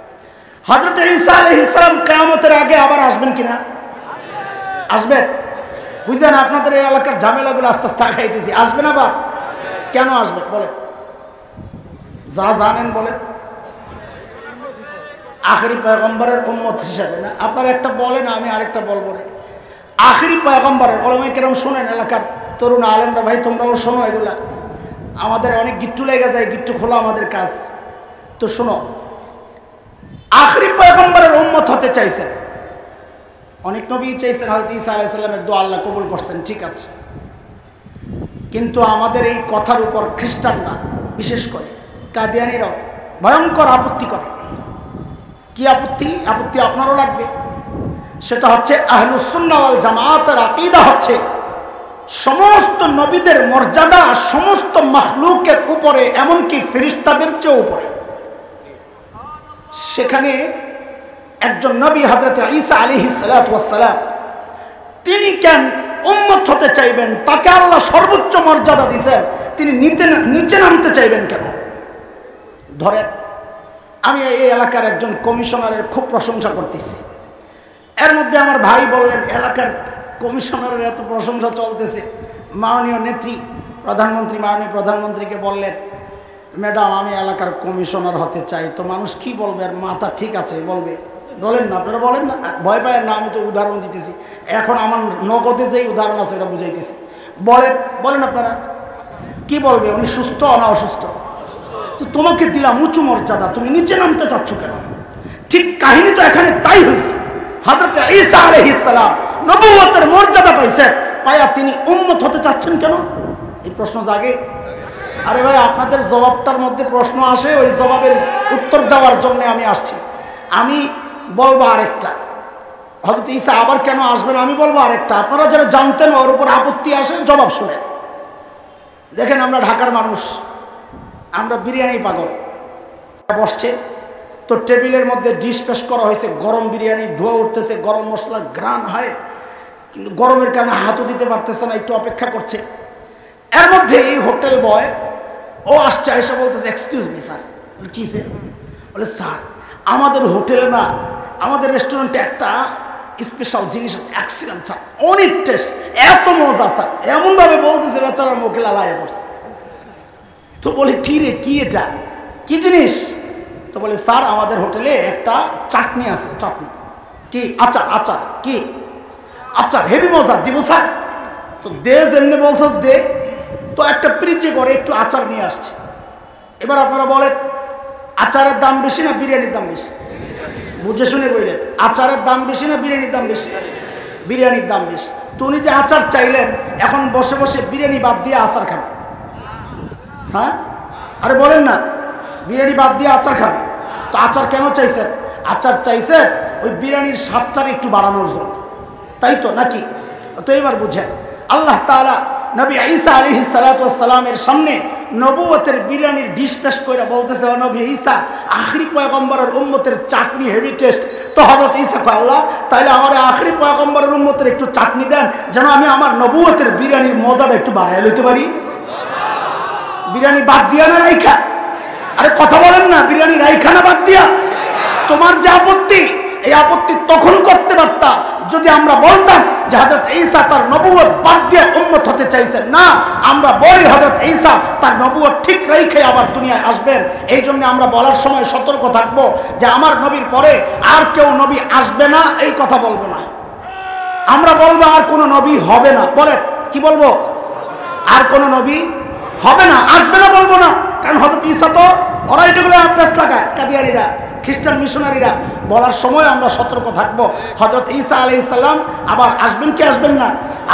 হযরত ঈসা আলাইহিস সালাম কিয়ামতের আগে আবার আসবেন কিনা? আসবেন। বুঝলেন, আপনাদের এই এলাকার ঝামেলাগুলো আস্তে আস্তে আগাইতেছি। আসবেন আবার? কেন আসবেন বলেন, যা জানেন বলেন। আখেরি পয়গম্বরের উম্মত হিসাবে না? আপনারা একটা বলেন, আমি আরেকটা বলবো না। আখেরি পয়গম্বরের ওলামায়ে কেরাম শোনেন, এলাকার তরুণ আলেমরা, ভাই তোমরাও শোনো। এগুলা আমাদের অনেক গিট্টু লেগে যায়, গিট্টু খোলা আমাদের কাজ। তো শোনো, আখেরি পয়গম্বরের উম্মত হতে চাইছেন, অনেক নবী চাইছেন। হযরত ঈসা আলাইহিস সালামের দোয়া আল্লাহ কবুল করছেন, ঠিক আছে। কিন্তু আমাদের এই কথার উপর খ্রিস্টানরা, বিশেষ করে কাদিয়ানীরাও ভয়ঙ্কর আপত্তি করে। কি আপত্তি? আপত্তি আপনারও লাগবে। সেটা হচ্ছে আহলুস সুন্নাহ ওয়াল জামাতের আকীদা হচ্ছে সমস্ত নবীদের মর্যাদা সমস্ত মাখলুকের উপরে, এমনকি ফেরেশতাদের চেয়ে উপরে। সেখানে একজন নবী হযরত ঈসা আলাইহিস সালাতু ওয়াস সালাম, তিনি কেন উম্মত হতে চাইবেন? তাকে আল্লাহ সর্বোচ্চ মর্যাদা দিয়েছেন, তিনি নিচে নামতে চাইবেন কেন? ধরেন, আমি এই এলাকার একজন কমিশনারের খুব প্রশংসা করতেছি। এর মধ্যে আমার ভাই বললেন, এলাকার কমিশনারের এত প্রশংসা চলতেছে, মাননীয় নেত্রী প্রধানমন্ত্রী, মাননীয় প্রধানমন্ত্রীকে বললেন, ম্যাডাম আমি এলাকার কমিশনার হতে চাই। তো মানুষ কি বলবে? আর মাথা ঠিক আছে বলবে? বলেন না, আপনারা বলেন না, ভয় পায় না। আমি তো উদাহরণ দিতেছি, এখন আমার নগদে যেই উদাহরণ আছে এটা বুঝাইতেছি। বলেন আপনারা কি বলবে? উনি সুস্থ না অসুস্থ? তো তোমাকে দিলাম উঁচু মর্যাদা, তুমি নিচে নামতে চাচ্ছ কেন? ঠিক কাহিনী তো এখানে তাই হয়েছে। হযরত ঈসা আলাইহিস সালাম নবুয়তের মর্যাদা পাইছেন, পায়া তিনি উম্মত হতে চাচ্ছেন কেন? এই প্রশ্ন জাগে। আরে ভাই, আপনাদের জবাবটার মধ্যে প্রশ্ন আসে, ওই জবাবের উত্তর দেওয়ার জন্য আমি আসছি। আমি বলবো আরেকটা, হযরত ঈসা আবার কেন আসবেন আমি বলবো আরেকটা। আপনারা যারা জানতেন ওর উপর আপত্তি আসে, জবাব শুনে দেখেন। আমরা ঢাকার মানুষ, আমরা বিরিয়ানি পাগল। বসছে তো টেবিলের মধ্যে ডিশ পেশ করা হয়েছে, গরম বিরিয়ানি, ধোয়া উঠতেছে, গরম মশলা গ্রান হয়, কিন্তু গরমের কারণে হাতও দিতে পারতেছে না, একটু অপেক্ষা করছে। এর মধ্যে এই হোটেল বয় ও আসছে, এসে বলতেছে, এক্সকিউজ মি স্যার। কি সে? বলে স্যার আমাদের হোটেলে না, আমাদের রেস্টুরেন্টে একটা স্পেশাল জিনিস আছে, এক্সিলেন্ট স্যার, অনেক টেস্ট, এত মজা স্যার। এমনভাবে বলতেছে বেচারা মুখে লালায় পড়ছে। তো বলে কি রে, কি এটা, কি জিনিস? তো বলে স্যার আমাদের হোটেলে একটা চাটনি আছে। চাটনি কি? আচার। আচার কি? আচার হেভি মজা, দিব স্যার? তো দে, যেমনি বলছস দে। তো একটা পিরিচে করে একটু আচার নিয়ে আসছে। এবার আপনারা বলেন, আচারের দাম বেশি না বিরিয়ানির দাম বেশি? বুঝে শুনে বললেন, আচারের দাম বেশি না বিরিয়ানির দাম বেশি? বিরিয়ানির দাম বেশি। তো উনি যে আচার চাইলেন, এখন বসে বসে বিরিয়ানি বাদ দিয়ে আচার খাবে। হ্যাঁ, আরে বলেন না, বিরিয়ানি বাদ দিয়ে আচার খাবে। তো আচার কেন চাইছেন? আচার চাইছেন ওই বিরিয়ানির স্বাদটার একটু বাড়ানোর জন্য, তাই তো নাকি? তো এবার বুঝেন, আল্লাহ তাআলা নবী ঈসা আলাইহিস সালাতু ওয়াস সালামের সামনে নবুয়তের বিরিয়ানির ডিশ পেশ করে বলতেছে, ও নবী ঈসা, আখেরি পয়গম্বরের উম্মতের চাটনি হেভি টেস্ট। তো হযরত ঈসা কয়, আল্লাহ তাইলে আমার আখেরি পয়গম্বরের উম্মতের একটু চাটনি দেন, যেন আমি আমার নবুয়তের বিরিয়ানির মজাটা একটু বাড়ায় লইতে পারি। বিরিয়ানি বাদ দিয়া না রাইখা? আরে কথা বলেন না, বিরিয়ানি রাইখা না বাদ দিয়া? তোমার যে আপত্তি, এই আপত্তি তখন করতে পারতা যদি আমরা বলতাম যে হযরত ঈসা তার নবুয়ত বাদ দিয়ে উম্মত হতে চাইছেন। না, আমরা বলি হযরত ঈসা তার নবুয়ত ঠিক রেখে আবার দুনিয়ায় আসবেন। এই জন্য আমরা বলার সময় সতর্ক থাকব যে আমার নবীর পরে আর কেউ নবী আসবে না, এই কথা বলবো না। আমরা বলবো আর কোনো নবী হবে না। বলেন কি বলবো? আর কোনো নবী হবে না, আসবে না বলবো না। কারণ হযরত ঈসা তো, ওরা এটাগুলো পেশ লাগায়, কাদিয়ানীরা, খ্রিস্টান মিশনারিরা। বলার সময় আমরা সতর্ক থাকব। হযরত ঈসা আলাইহিস সালাম আবার আসবেন কি আসবেন না?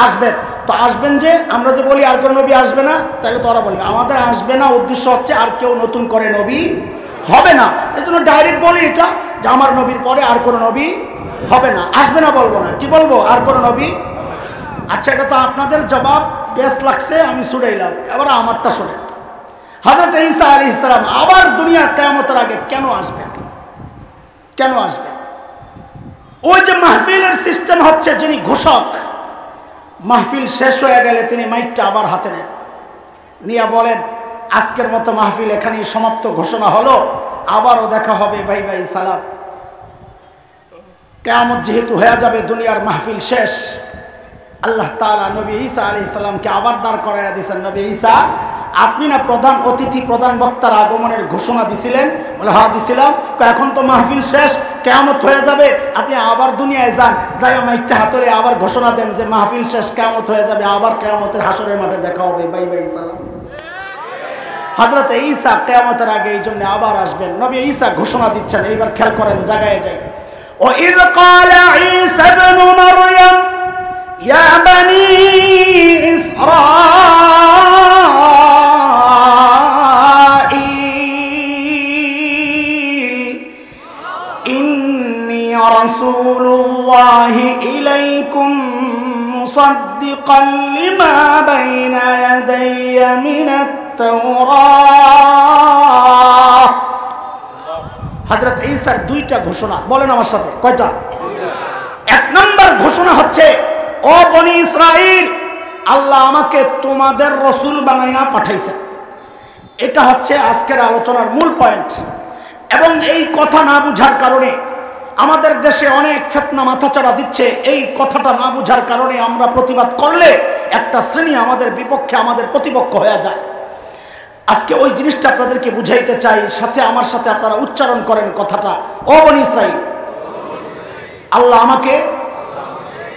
আসবেন। তো আসবেন যে, আমরা যে বলি আর কোনো নবী আসবে না, তাহলে তো ওরা বলবে আমাদের আসবে না, উদ্দেশ্য হচ্ছে আর কেউ নতুন করে নবী হবে না। এই জন্য ডাইরেক্ট বলি এটা যে আমার নবীর পরে আর কোনো নবী হবে না, আসবে না বলবো না। কি বলবো? আর কোনো নবী আচ্ছা, এটা তো আপনাদের জবাব বেশ লাগছে, আমি শুনাইলাম, এবার আমারটা শুনে। হযরত ঈসা আলাইহিস সালাম আবার দুনিয়া কিয়ামতের আগে কেন আসবেন? কেন আসবেন? ওই যে মাহফিলের সিস্টেম হচ্ছে, যিনি ঘোষক, মাহফিল শেষ হয়ে গেলে তিনি মাইকটা আবার হাতে নেন, নিয়ে বলেন আজকের মতো মাহফিল এখানেই সমাপ্ত ঘোষণা হলো, আবারও দেখা হবে, ভাই ভাই সালাম। কিয়ামত যেহেতু হয়ে যাবে, দুনিয়ার মাহফিল শেষ, আল্লাহ তাআলা নবী ঈসা আলাইহিস সালামকে আবার দাঁড় করাইয়া দিয়েছেন। নবী ঈসা, আপনি না প্রধান অতিথি, প্রধান বক্তার আগমনের ঘোষণা দিছিলেন? বলে হ্যাঁ দিছিলাম। এখন তো মাহফিল শেষ, কিয়ামত হয়ে যাবে, আপনি আবার দুনিয়ায় যান, যাই মাইকটা হাতরে আবার ঘোষণা দেন যে মাহফিল শেষ, কিয়ামত হয়ে যাবে, আবার কিয়ামতের হাসরের মাঠে দেখা হবে, বাই বাই সালাম। হযরত ঈসা কিয়ামতের আগে এই জন্য আবার আসবেন। নবী ঈসা ঘোষণা দিচ্ছেন, এইবার খেয়াল করেন, জায়গায় যাই। ও ইয ক্বালা ঈসা ইবনু মারইয়াম ইয়া বানি ইসরাঈল ইন্নী রাসূলুল্লাহি ইলাইকুম মুসাদ্দিকান লিমা বাইনা ইয়াদাইয়া মিনাত তাওরাহ। হযরত ঈসার দুইটা ঘোষণা, বলেন আমার সাথে, কয়টা? এক নম্বর ঘোষণা হচ্ছে, ও বনি ইসরাইল, আল্লাহ আমাকে তোমাদের রসুল বানাইয়া পাঠাইছেন। এটা হচ্ছে আজকের আলোচনার মূল পয়েন্ট। এবং এই কথা না বুঝার কারণে আমাদের দেশে অনেক ফিতনা মাথাচাড়া দিচ্ছে। এই কথাটা না বুঝার কারণে আমরা প্রতিবাদ করলে একটা শ্রেণী আমাদের বিপক্ষে, আমাদের প্রতিপক্ষ হয়ে যায়। আজকে ওই জিনিসটা আপনাদেরকে বুঝাইতে চাই, সাথে আমার সাথে আপনারা উচ্চারণ করেন কথাটা, ও বনি ইসরাইল, আল্লাহ আমাকে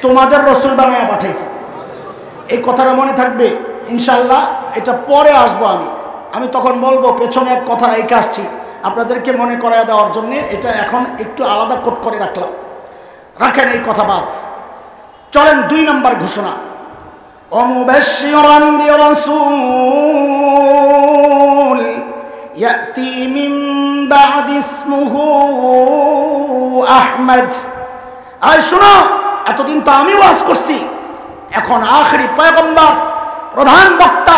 তোমাদের রসুল বানায়া পাঠাইছে। এই কথাটা মনে থাকবে ইনশাআল্লাহ। এটা পরে আসবো আমি তখন বলবো, পেছনে এক কথা রেখে আসছি আপনাদেরকে মনে করায় দেওয়ার জন্যে, এটা এখন একটু আলাদা কোট করে রাখলাম। রাখেন এই কথা বাদ। চলেন 2 নম্বর ঘোষণা, ওমুবাশশিরান বিরাসূল ইয়াতি মিন বা'দি ইসমুহু আহমদ। আর শোনো, এতদিন তো আমি ওয়াজ করছি, এখন আখেরি পয়গম্বর, প্রধান বক্তা,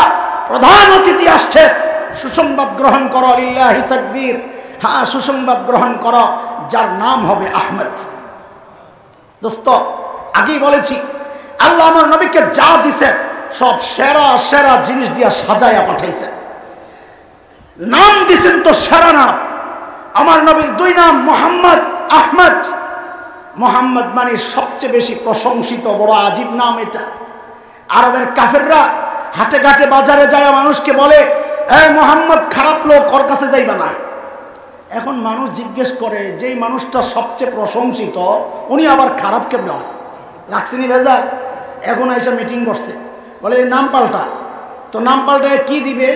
প্রধান অতিথি আসছে, সুসংবাদ গ্রহণ করো, লিল্লাহি তাকবীর। হ্যাঁ, সুসংবাদ গ্রহণ করো, যার নাম হবে আহমদ। দোস্ত, আগেই বলেছি, আল্লাহ আমার নবীকে যা দিছে সব সেরা সেরা জিনিস দিয়া সাজায়া পাঠাইছে। নাম দিছেন তো সেরা নাম। আমার নবীর 2 নাম, মোহাম্মদ, আহমদ। মোহাম্মদ মানে সবচেয়ে বেশি প্রশংসিত, বড় আজীব নাম এটা। আরবের কাফেররা হাটে ঘাটে বাজারে যায় মানুষকে বলে, এই মোহাম্মদ খারাপ লোক, ওর কাছে যাইবা না। এখন মানুষ জিজ্ঞেস করে, যেই মানুষটা সবচেয়ে প্রশংসিত উনি আবার খারাপ কেমন হয়? লাগছেনি ভেজাল। এখন এসে মিটিং বসছে, বলে নাম পাল্টা। তো নাম পাল্টায় কি দিবে?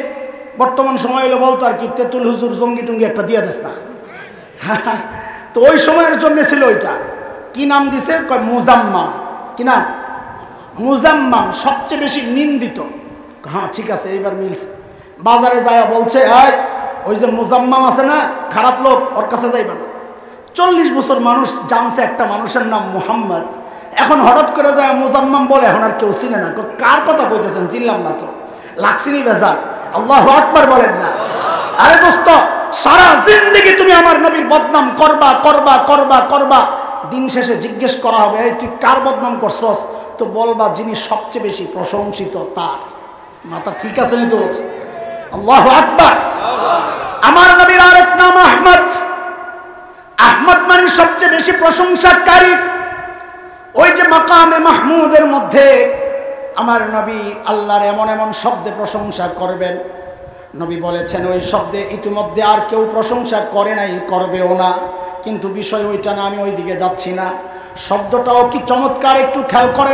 বর্তমান সময় হলো বলতো আর কি, তেতুল হুজুর জঙ্গি টুঙ্গি একটা দিয়ে দেস না। তো ওই সময়ের জন্য ছিল ওইটা। কি নাম দিছে? কয় মুজাম্মাম। কি নাম? মুজাম্মাম, সবচেয়ে বেশি নিন্দিত। হ্যাঁ ঠিক আছে, এইবার মিলছে। বাজারে যায় বলছে, ওই যে মুজাম্মাম আছে না, খারাপ লোক, ওর কাছে যাইবা না। 40 বছর মানুষ জানছে একটা মানুষের নাম মুহাম্মদ, এখন হঠাৎ করে যায় মুজাম্মাম বলে, এখন আর কেউ চিনে না। কার কথা কইতেছেন? চিনলাম না তো। লাগছিনি ভেজাল। আল্লাহু আকবার বলেন না? আরে দোস্ত, সারা জিন্দেগি তুমি আমার নবীর বদনাম করবা করবা করবা করবা, দিন শেষে জিজ্ঞেস করা হবে, এই তুই কার বদনাম করছস? তো বলবা যিনি সবচেয়ে বেশি প্রশংসিত তার। মাথা ঠিক আছে নি তোর? আল্লাহু আকবার। আমার নবীর আরেক নাম আহমদ। আহমদ মানে সবচেয়ে বেশি প্রশংসাকারী। ওই যে মাকামে মাহমুদের মধ্যে আমার নবী আল্লাহর এমন এমন শব্দে প্রশংসা করবেন, নবী বলেছেন ওই শব্দে ইতিমধ্যে আর কেউ প্রশংসা করে নাই, করবেও না। কিন্তু বিষয় ওইটা না, আমি ওই দিকে যাচ্ছি না। শব্দটাও কি চমৎকার, একটু খেয়াল করে।